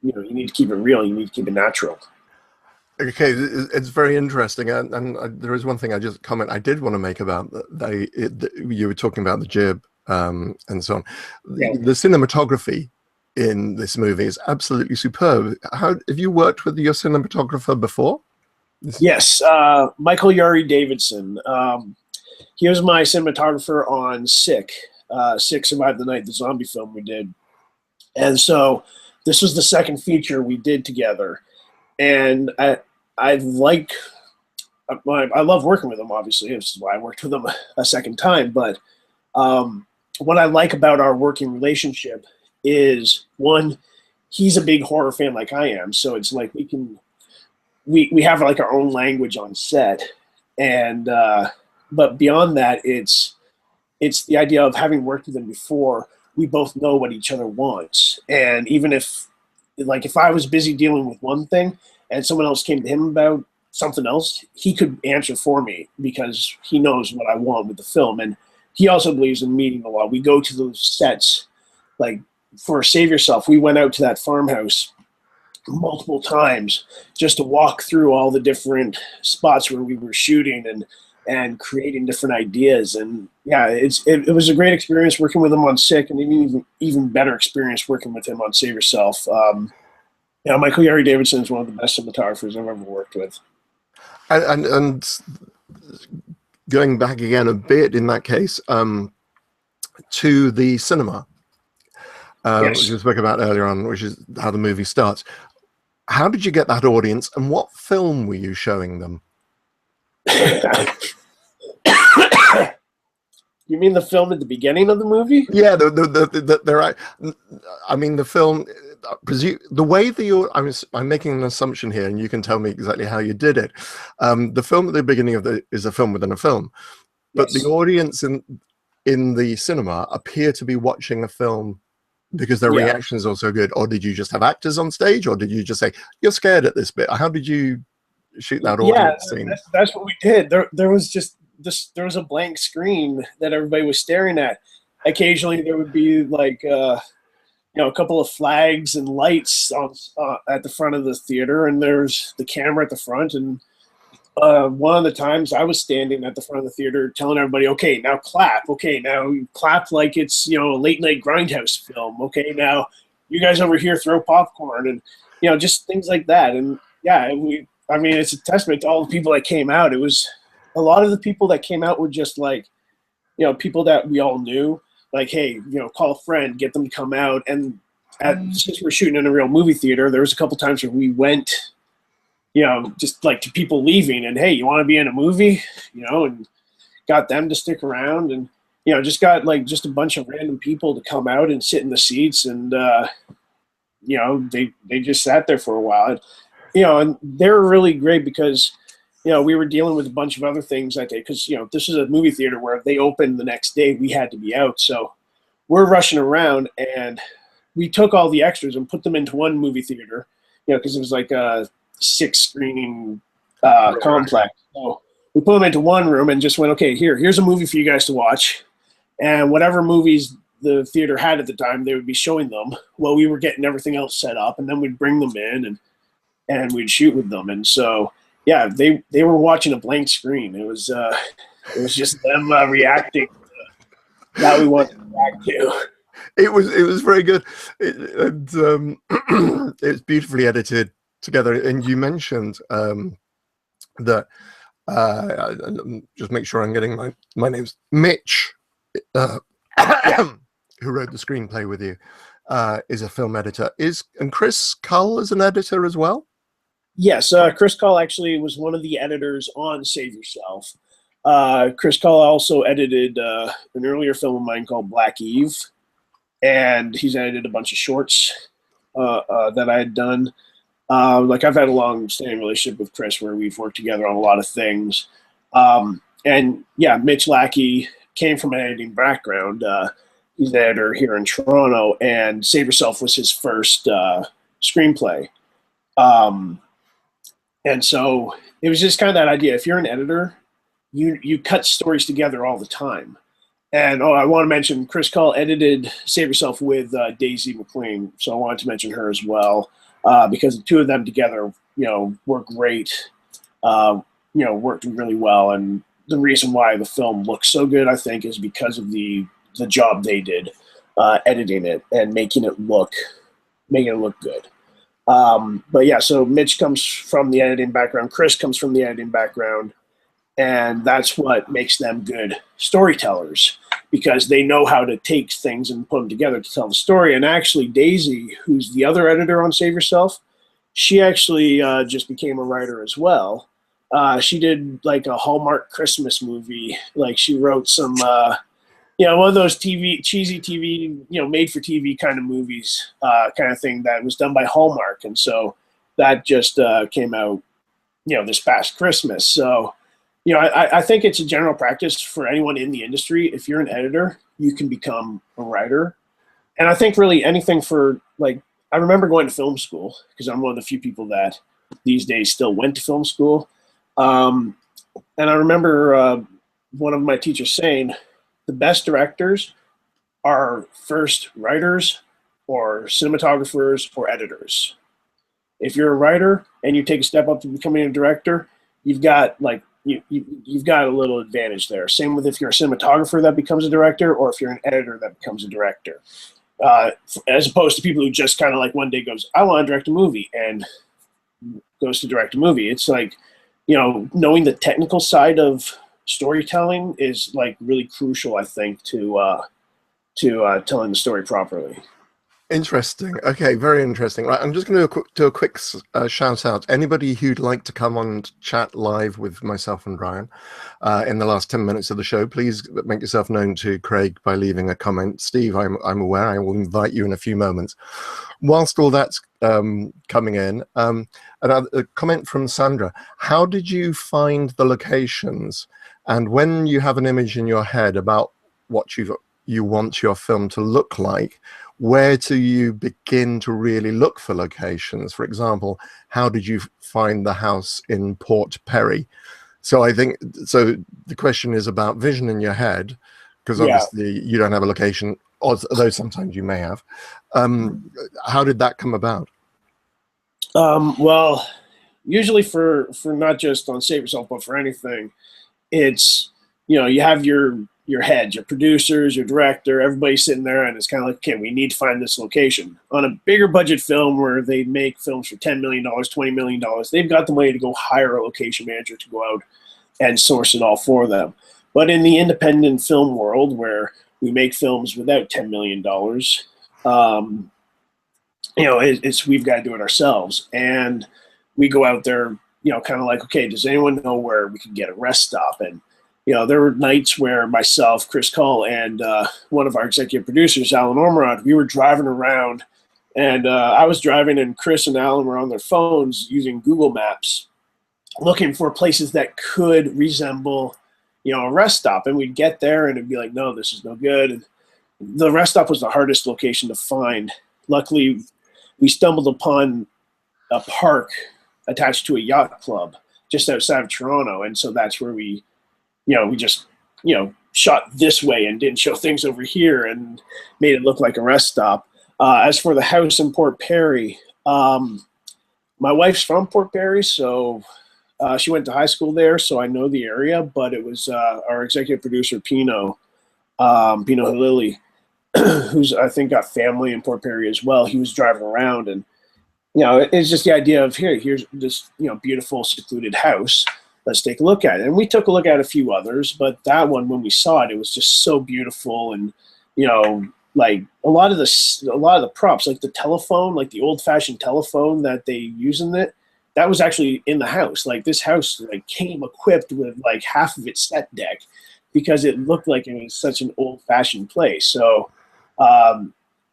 you know, you need to keep it real. You need to keep it natural. Okay, it's very interesting, and there is one thing I did want to make about you were talking about the jib and so on. Yeah. The cinematography in this movie is absolutely superb. How have you worked with your cinematographer before? Yes, Michael Yari Davidson. He was my cinematographer on Sick. Sick Survived the Night, the zombie film we did. And so this was the second feature we did together. And I love working with him, obviously. This is why I worked with him a second time. But what I like about our working relationship is, one, he's a big horror fan like I am. So it's like we have like our own language on set. And but beyond that, it's the idea of having worked with him before, we both know what each other wants. And even if I was busy dealing with one thing and someone else came to him about something else, he could answer for me because he knows what I want with the film. And he also believes in meeting a lot. We go to those sets, like for Save Yourself, we went out to that farmhouse multiple times just to walk through all the different spots where we were shooting and creating different ideas. And yeah, it was a great experience working with him on Sick, and even better experience working with him on Save Yourself. Yeah, Michael Yari Davidson is one of the best cinematographers I've ever worked with. And going back again a bit in that case, to the cinema, Yes. which we spoke about earlier on, which is how the movie starts. How did you get that audience, and what film were you showing them? You mean the film at the beginning of the movie? Yeah, I mean, the film. The way I'm making an assumption here, and you can tell me exactly how you did it. The film at the beginning is a film within a film, but Yes. the audience in the cinema appear to be watching a film because their reactions are so good. Or did you just have actors on stage, or did you just say you're scared at this bit? How did you shoot that audience scene? That's what we did. There was just there was a blank screen that everybody was staring at. Occasionally there would be like a couple of flags and lights on at the front of the theater, and there's the camera at the front. And one of the times I was standing at the front of the theater telling everybody, okay, now clap. Okay, now clap like it's, a late night grindhouse film. Okay, now you guys over here throw popcorn, and, just things like that. And yeah, I mean, it's a testament to all the people that came out. It was a lot of the people that came out were just like, people that we all knew, like, hey, call a friend, get them to come out. And since we're shooting in a real movie theater, there was a couple times where we went, just like to people leaving and, hey, you want to be in a movie, and got them to stick around, and, just got like just a bunch of random people to come out and sit in the seats. And, they just sat there for a while. And they were really great because, we were dealing with a bunch of other things that day because, this is a movie theater where if they opened the next day, we had to be out. So we're rushing around, and we took all the extras and put them into one movie theater, because it was like a 6-screening complex. So we put them into one room and just went, okay, here's a movie for you guys to watch. And whatever movies the theater had at the time, they would be showing them while we were getting everything else set up. And then we'd bring them in and we'd shoot with them. And so, yeah, they were watching a blank screen. It was just them reacting to that we wanted to react to. It was very good. It's beautifully edited together. And you mentioned that just make sure I'm getting my name's Mitch, who wrote the screenplay with you, is a film editor. And Chris Cull is an editor as well? Yes, Chris Cull actually was one of the editors on Save Yourself. Chris Cull also edited an earlier film of mine called Black Eve, and he's edited a bunch of shorts that I had done. Like I've had a long-standing relationship with Chris where we've worked together on a lot of things. And yeah, Mitch Lackey came from an editing background. He's an editor here in Toronto, and Save Yourself was his first screenplay. And so it was just kind of that idea. If you're an editor, you cut stories together all the time. And I want to mention Chris Cull edited Save Yourself with Daisy McLean, so I wanted to mention her as well because the two of them together, were great. Worked really well, and the reason why the film looks so good, I think, is because of the job they did editing it and making it look good. But yeah, so Mitch comes from the editing background. Chris comes from the editing background. And that's what makes them good storytellers, because they know how to take things and put them together to tell the story. And actually, Daisy, who's the other editor on Save Yourself, she actually just became a writer as well. She did like a Hallmark Christmas movie. Like she wrote some, one of those cheesy TV, made for TV kind of movies, kind of thing that was done by Hallmark. And so that just came out, this past Christmas. So, I think it's a general practice for anyone in the industry. If you're an editor, you can become a writer. And I think really anything for, like, I remember going to film school because I'm one of the few people that these days still went to film school. And I remember one of my teachers saying, the best directors are first writers or cinematographers or editors. If you're a writer and you take a step up to becoming a director, you've got like, you've got a little advantage there. Same with if you're a cinematographer that becomes a director, or if you're an editor that becomes a director. As opposed to people who just kind of like one day goes, I want to direct a movie, and goes to direct a movie. It's like, knowing the technical side of storytelling is like really crucial, I think, to telling the story properly. Interesting. Okay, very interesting. Right, I'm just going to do a quick shout out. Anybody who'd like to come on and chat live with myself and Brian in the last 10 minutes of the show, please make yourself known to Craig by leaving a comment. Steve, I'm aware. I will invite you in a few moments. Whilst all that's coming in, a comment from Sandra. How did you find the locations? And when you have an image in your head about what you want your film to look like, where do you begin to really look for locations? For example, how did you find the house in Port Perry? So I think, so the question is about vision in your head, because obviously you don't have a location although sometimes you may have. How did that come about? Well, usually for not just on Save Yourself, but for anything, it's, you have your heads, your producers, your director, everybody sitting there, and it's kind of like, okay, we need to find this location. On a bigger budget film where they make films for $10 million, $20 million, they've got the money to go hire a location manager to go out and source it all for them. But in the independent film world, where we make films without $10 million, we've got to do it ourselves. And we go out there, kind of like, okay, does anyone know where we can get a rest stop? And, there were nights where myself, Chris Cull, and one of our executive producers, Alan Ormerod, we were driving around, and I was driving, and Chris and Alan were on their phones using Google Maps, looking for places that could resemble, a rest stop. And we'd get there, and it'd be like, no, this is no good. And the rest stop was the hardest location to find. Luckily, we stumbled upon a park attached to a yacht club just outside of Toronto. And so that's where we just, shot this way and didn't show things over here and made it look like a rest stop. As for the house in Port Perry, my wife's from Port Perry, so she went to high school there, so I know the area, but it was our executive producer, Pino Halili, who's, I think, got family in Port Perry as well. He was driving around, and it's just the idea of, here's this beautiful secluded house. Let's take a look at it. And we took a look at a few others, but that one, when we saw it, it was just so beautiful. And like a lot of the props, like the telephone, like the old-fashioned telephone that they use in it, that was actually in the house. Like this house came equipped with like half of its set deck because it looked like it was such an old-fashioned place. So the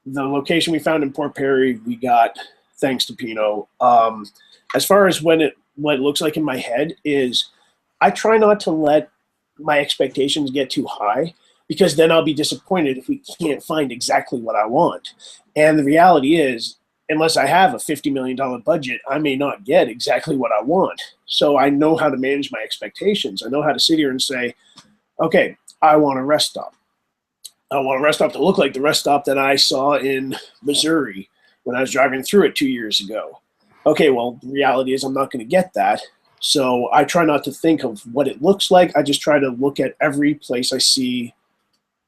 location we found in Port Perry, we got thanks to Pino. As far as what it looks like in my head is, I try not to let my expectations get too high, because then I'll be disappointed if we can't find exactly what I want. And the reality is, unless I have a $50 million budget, I may not get exactly what I want. So I know how to manage my expectations. I know how to sit here and say, okay, I want a rest stop. I want a rest stop to look like the rest stop that I saw in Missouri when I was driving through it 2 years ago. Okay, well, the reality is I'm not going to get that. So I try not to think of what it looks like. I just try to look at every place I see,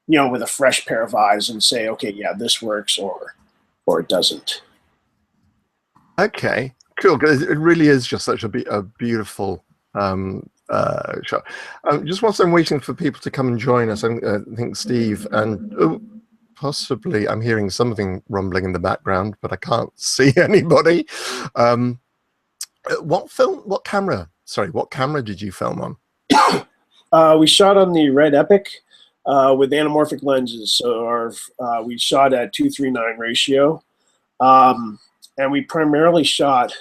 with a fresh pair of eyes and say, okay, yeah, this works, or it doesn't. Okay, cool. Because it really is just such a beautiful shot. Just whilst I'm waiting for people to come and join us, I think Steve and possibly I'm hearing something rumbling in the background, but I can't see anybody. What camera did you film on? We shot on the Red Epic with anamorphic lenses. So we shot at 2:3:9 ratio. And we primarily shot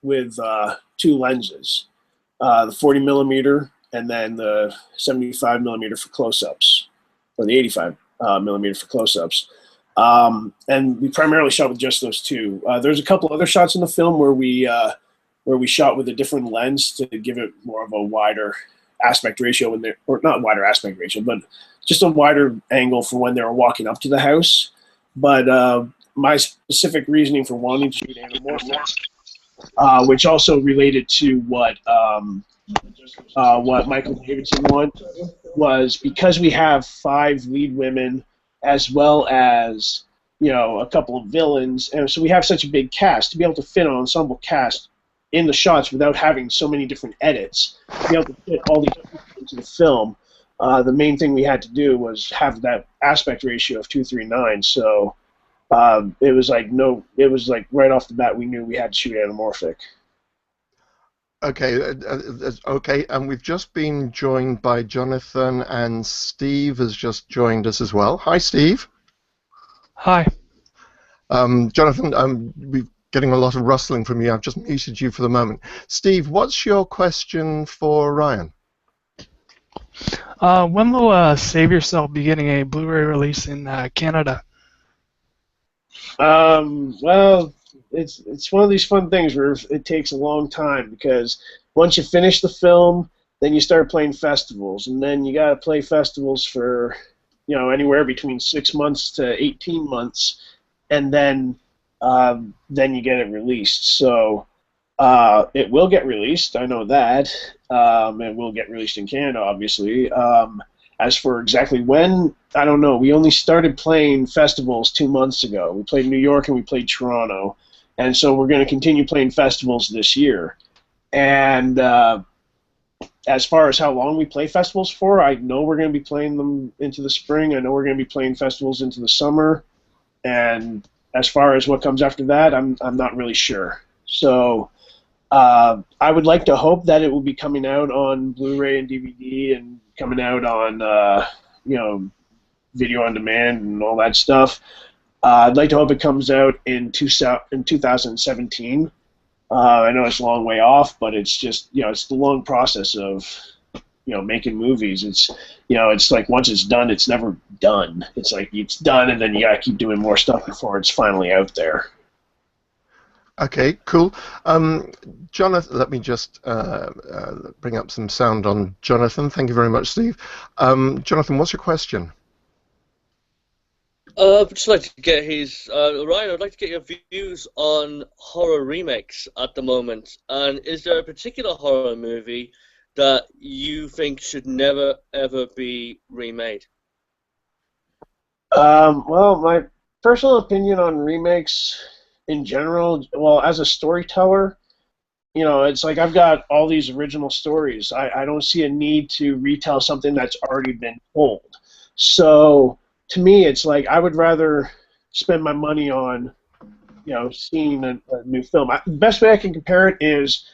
with two lenses, the 40 millimeter and then the 75 millimeter for close-ups, or the 85 millimeter for close-ups. And we primarily shot with just those two. There's a couple other shots in the film where we shot with a different lens to give it more of a wider aspect ratio or not wider aspect ratio, but just a wider angle for when they were walking up to the house. But my specific reasoning for wanting to shoot anamorphic, which also related to what Michael Davidson wanted, was because we have 5 lead women as well as a couple of villains, and so we have such a big cast, to be able to fit an ensemble cast in the shots without having so many different edits, to be able to fit all these people into the film. The main thing we had to do was have that aspect ratio of 2:3:9. So it was like right off the bat we knew we had to shoot anamorphic. Okay, and we've just been joined by Jonathan, and Steve has just joined us as well. Hi, Steve. Hi. Jonathan, we're getting a lot of rustling from you. I've just muted you for the moment. Steve, what's your question for Ryan? When will Save Yourself be getting a Blu-ray release in Canada? Well, it's one of these fun things where it takes a long time, because once you finish the film, then you start playing festivals, and then you got to play festivals for anywhere between 6 months to 18 months, and then you get it released. So it will get released. I know that. It will get released in Canada, obviously. As for exactly when, I don't know. We only started playing festivals 2 months ago. We played New York and we played Toronto, and so we're going to continue playing festivals this year. And as far as how long we play festivals for, I know we're going to be playing them into the spring. I know we're going to be playing festivals into the summer. And as far as what comes after that, I'm not really sure. So I would like to hope that it will be coming out on Blu-ray and DVD and coming out on video on demand and all that stuff. I'd like to hope it comes out in 2017. I know it's a long way off, but it's just it's the long process of making movies. It's like once it's done, it's never done. It's like it's done, and then you gotta keep doing more stuff before it's finally out there. Okay, cool. Jonathan, let me just bring up some sound on Jonathan. Thank you very much, Steve. Jonathan, what's your question? I'd just like to get Ryan, I'd like to get your views on horror remakes at the moment. And is there a particular horror movie that you think should never, ever be remade? Well, my personal opinion on remakes in general, well, as a storyteller, it's like I've got all these original stories. I don't see a need to retell something that's already been told. So to me, it's like I would rather spend my money on, seeing a new film. The best way I can compare it is,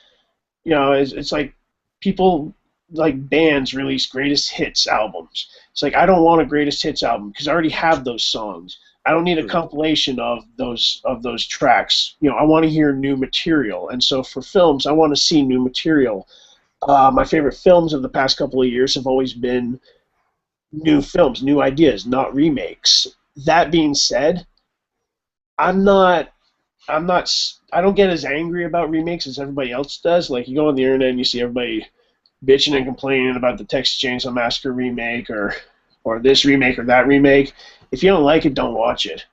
it's like people, like bands release greatest hits albums. It's like I don't want a greatest hits album because I already have those songs. I don't need a compilation of those tracks. I want to hear new material, and so for films, I want to see new material. My favorite films of the past couple of years have always been new films, new ideas, not remakes. That being said, I don't get as angry about remakes as everybody else does. Like you go on the internet and you see everybody bitching and complaining about the Texas Chainsaw Massacre remake or this remake or that remake. If you don't like it, don't watch it.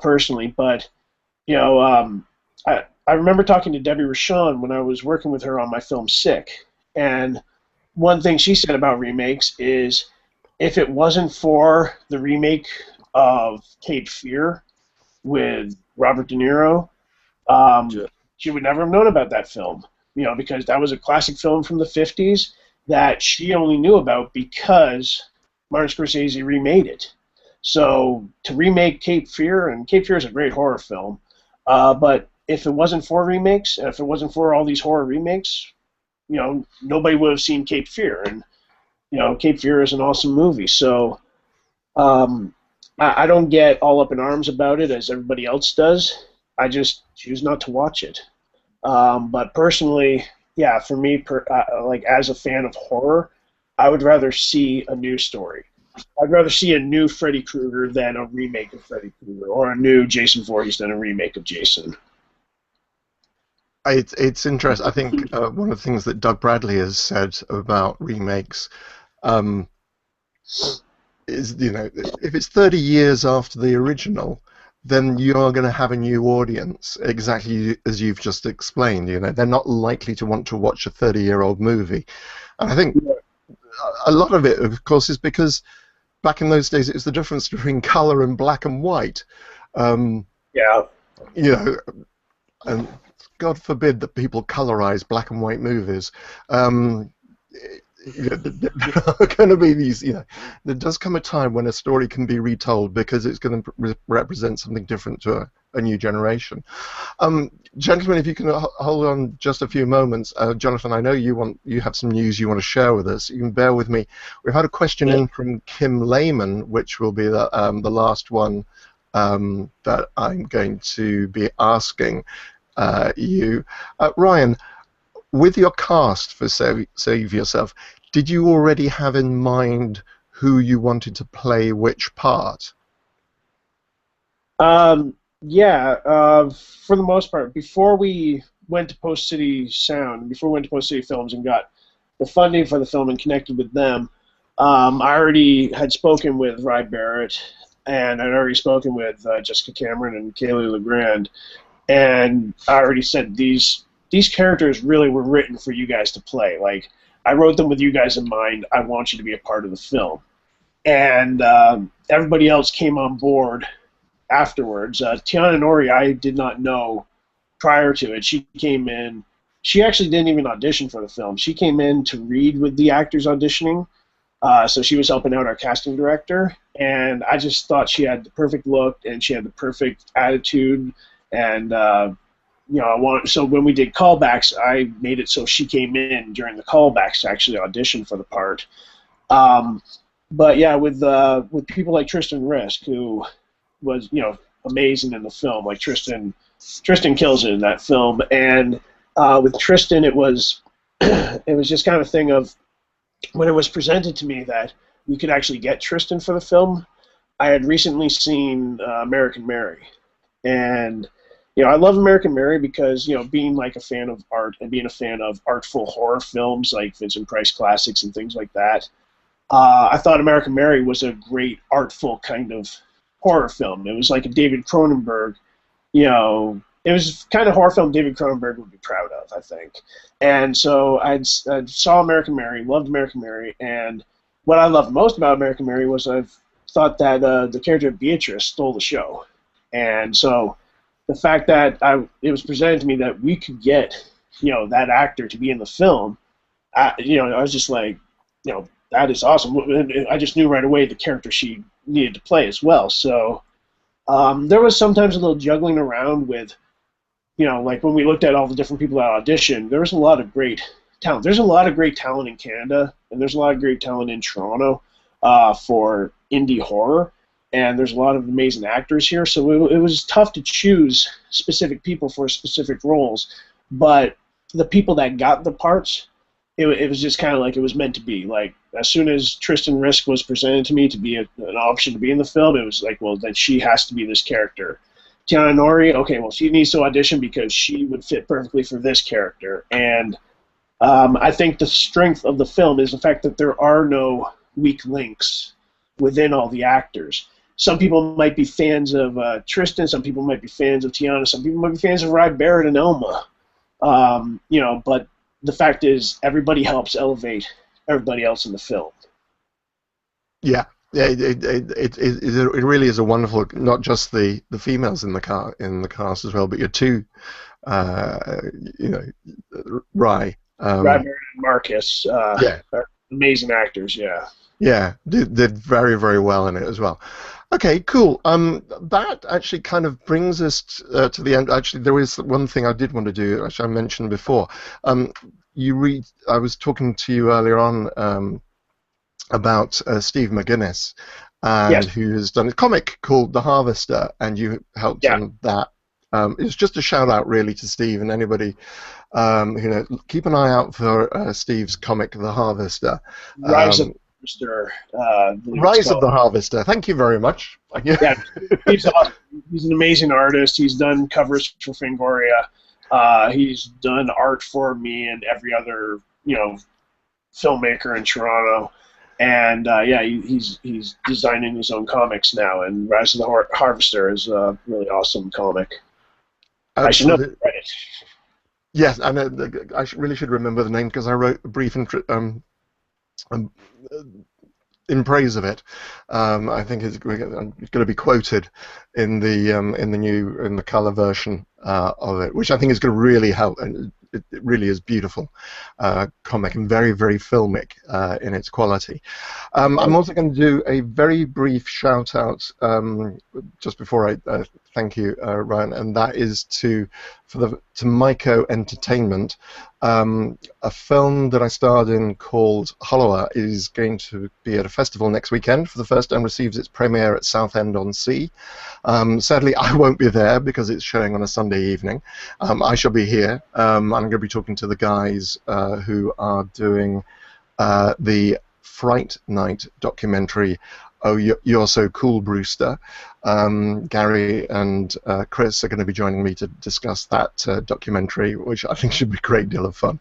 Personally, but I remember talking to Debbie Rochon when I was working with her on my film Sick, and one thing she said about remakes is if it wasn't for the remake of Cape Fear with Robert De Niro, she would never have known about that film. Because that was a classic film from the 50s that she only knew about because Martin Scorsese remade it. So to remake Cape Fear, and Cape Fear is a great horror film, but if it wasn't for remakes, and if it wasn't for all these horror remakes, nobody would have seen Cape Fear. And Cape Fear is an awesome movie. So I don't get all up in arms about it as everybody else does. I just choose not to watch it. But personally, yeah, for me, like as a fan of horror, I would rather see a new story. I'd rather see a new Freddy Krueger than a remake of Freddy Krueger, or a new Jason Voorhees than a remake of Jason. It's interesting. I think one of the things that Doug Bradley has said about remakes is, if it's 30 years after the original, then you are going to have a new audience, exactly as you've just explained. They're not likely to want to watch a 30-year-old movie. And I think a lot of it, of course, is because back in those days, it was the difference between color and black and white. Yeah. And God forbid that people colorize black and white movies. There are going to be these, there does come a time when a story can be retold because it's going to represent something different to a new generation. Gentlemen, if you can hold on just a few moments. Jonathan, I know you have some news you want to share with us. You can bear with me. We've had a question in from Kim Lehman, which will be the last one that I'm going to be asking you. Ryan, with your cast for Save Yourself, did you already have in mind who you wanted to play which part? Yeah, for the most part. Before we went to Post City Sound, before we went to Post City Films and got the funding for the film and connected with them, I already had spoken with Rye Barrett, and I'd already spoken with Jessica Cameron and Kaylee LeGrand, and I already said these characters really were written for you guys to play. Like, I wrote them with you guys in mind. I want you to be a part of the film, and everybody else came on board afterwards. Tiana Nori, I did not know prior to it. She came in. She actually didn't even audition for the film. She came in to read with the actors auditioning. So she was helping out our casting director, and I just thought she had the perfect look and she had the perfect attitude. And so when we did callbacks, I made it so she came in during the callbacks to actually audition for the part. But yeah, with people like Tristan Risk, who was amazing in the film. Like Tristan kills it in that film, and with Tristan, it was it was just kind of a thing of, when it was presented to me that we could actually get Tristan for the film, I had recently seen American Mary, and I love American Mary because being like a fan of art and being a fan of artful horror films like Vincent Price classics and things like that, I thought American Mary was a great artful kind of horror film. It was like a David Cronenberg, it was kind of horror film David Cronenberg would be proud of, I think. And so I saw American Mary, loved American Mary, and what I loved most about American Mary was I thought that the character of Beatrice stole the show. And so the fact that it was presented to me that we could get, that actor to be in the film, I was just like, that is awesome. I just knew right away the character she needed to play as well. So there was sometimes a little juggling around with, like when we looked at all the different people that auditioned, there was a lot of great talent. There's a lot of great talent in Canada, and there's a lot of great talent in Toronto for indie horror, and there's a lot of amazing actors here. So it was tough to choose specific people for specific roles, but the people that got the parts, it was just kind of like it was meant to be. Like, as soon as Tristan Risk was presented to me to be an option to be in the film, it was like, well, then she has to be this character. Tiana Nori, okay, well, she needs to audition because she would fit perfectly for this character. And I think the strength of the film is the fact that there are no weak links within all the actors. Some people might be fans of Tristan, some people might be fans of Tiana, some people might be fans of Rye Barrett and Elma. But the fact is, everybody helps elevate everybody else in the film. Yeah. Yeah, it really is a wonderful, not just the females in the cast as well, but your two, Rye. Rye Barrett and Marcus, yeah, are amazing actors. Yeah. Yeah, did very, very well in it as well. Okay, cool. That actually kind of brings us to the end. Actually, there is one thing I did want to do, which I mentioned before. I was talking to you earlier on about Steve McGuinness, and yes, who has done a comic called The Harvester, and you helped on that. It's just a shout out really to Steve and anybody keep an eye out for Steve's comic The Harvester. Rise of the Harvester. Rise of the Harvester. Thank you very much. Yeah, Steve's awesome. He's an amazing artist. He's done covers for Fangoria. He's done art for me and every other filmmaker in Toronto. And he's designing his own comics now, and Rise of the Harvester is a really awesome comic. Absolutely. I should know the credit. Yes, and I really should remember the name because I wrote a brief in praise of it. I think it's going to be quoted in the color version of it, which I think is going to really help. And it really is beautiful comic and very, very filmic in its quality. I'm also going to do a very brief shout out just before I thank you, Ryan, and that is to Mycho Entertainment. A film that I starred in called Hollower is going to be at a festival next weekend for the first time, receives its premiere at Southend-on-Sea. Sadly, I won't be there because it's showing on a Sunday evening. I shall be here. I'm going to be talking to the guys who are doing the Fright Night documentary Oh, You're So Cool, Brewster. Gary and Chris are going to be joining me to discuss that documentary, which I think should be a great deal of fun.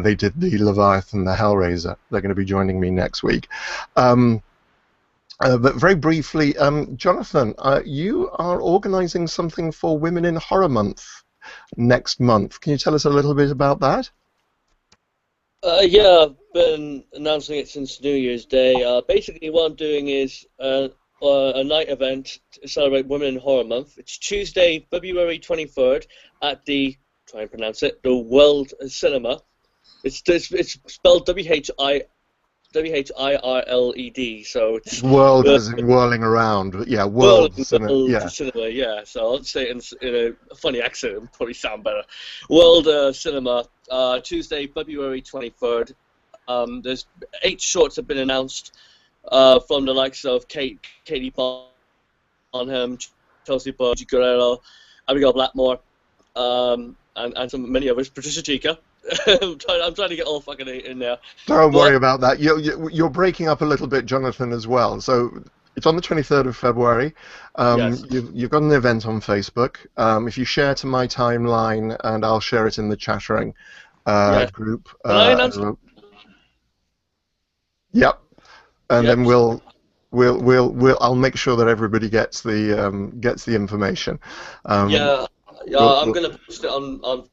They did the Leviathan, the Hellraiser. They're going to be joining me next week. But very briefly, Jonathan, you are organising something for Women in Horror Month next month. Can you tell us a little bit about that? Yeah, I've been announcing it since New Year's Day. Basically, what I'm doing is a night event to celebrate Women in Horror Month. It's Tuesday, February 23rd at the, try and pronounce it, the Whirled Cinema. It's spelled Whirled, so it's Whirled as in whirling around, but yeah, Whirled Cinema, yeah. Cinema, yeah. So I'll say it in a funny accent, it'll probably sound better. Whirled Cinema, Tuesday, February 23rd. There's 8 shorts have been announced from the likes of Katie Bonham, Chelsea Burge, Guerrero, Abigail Blackmore, and many others, Patricia Chica. I'm trying to get all fucking 8 in there. Don't worry about that. You're breaking up a little bit, Jonathan, as well. So it's on the 23rd of February. Yes. You've got an event on Facebook. If you share to my timeline, and I'll share it in the chattering group. Can I announce it? Yep. And Yep. then I'll make sure that everybody gets the information. I'm gonna post it on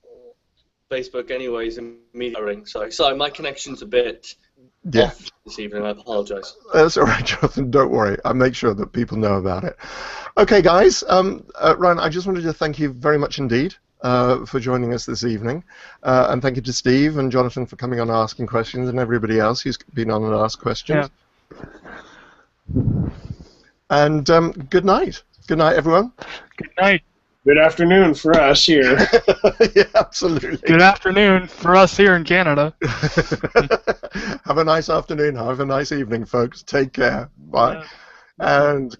Facebook anyways immediately. So sorry, my connection's a bit off this evening. I apologise. That's all right, Jonathan. Don't worry. I'll make sure that people know about it. Okay, guys. Ryan, I just wanted to thank you very much indeed for joining us this evening, and thank you to Steve and Jonathan for coming on and asking questions, and everybody else who's been on and asked questions. Yeah. And good night. Good night, everyone. Good night. Good afternoon for us here. Yeah, absolutely. Good afternoon for us here in Canada. Have a nice afternoon. Have a nice evening, folks. Take care. Bye. And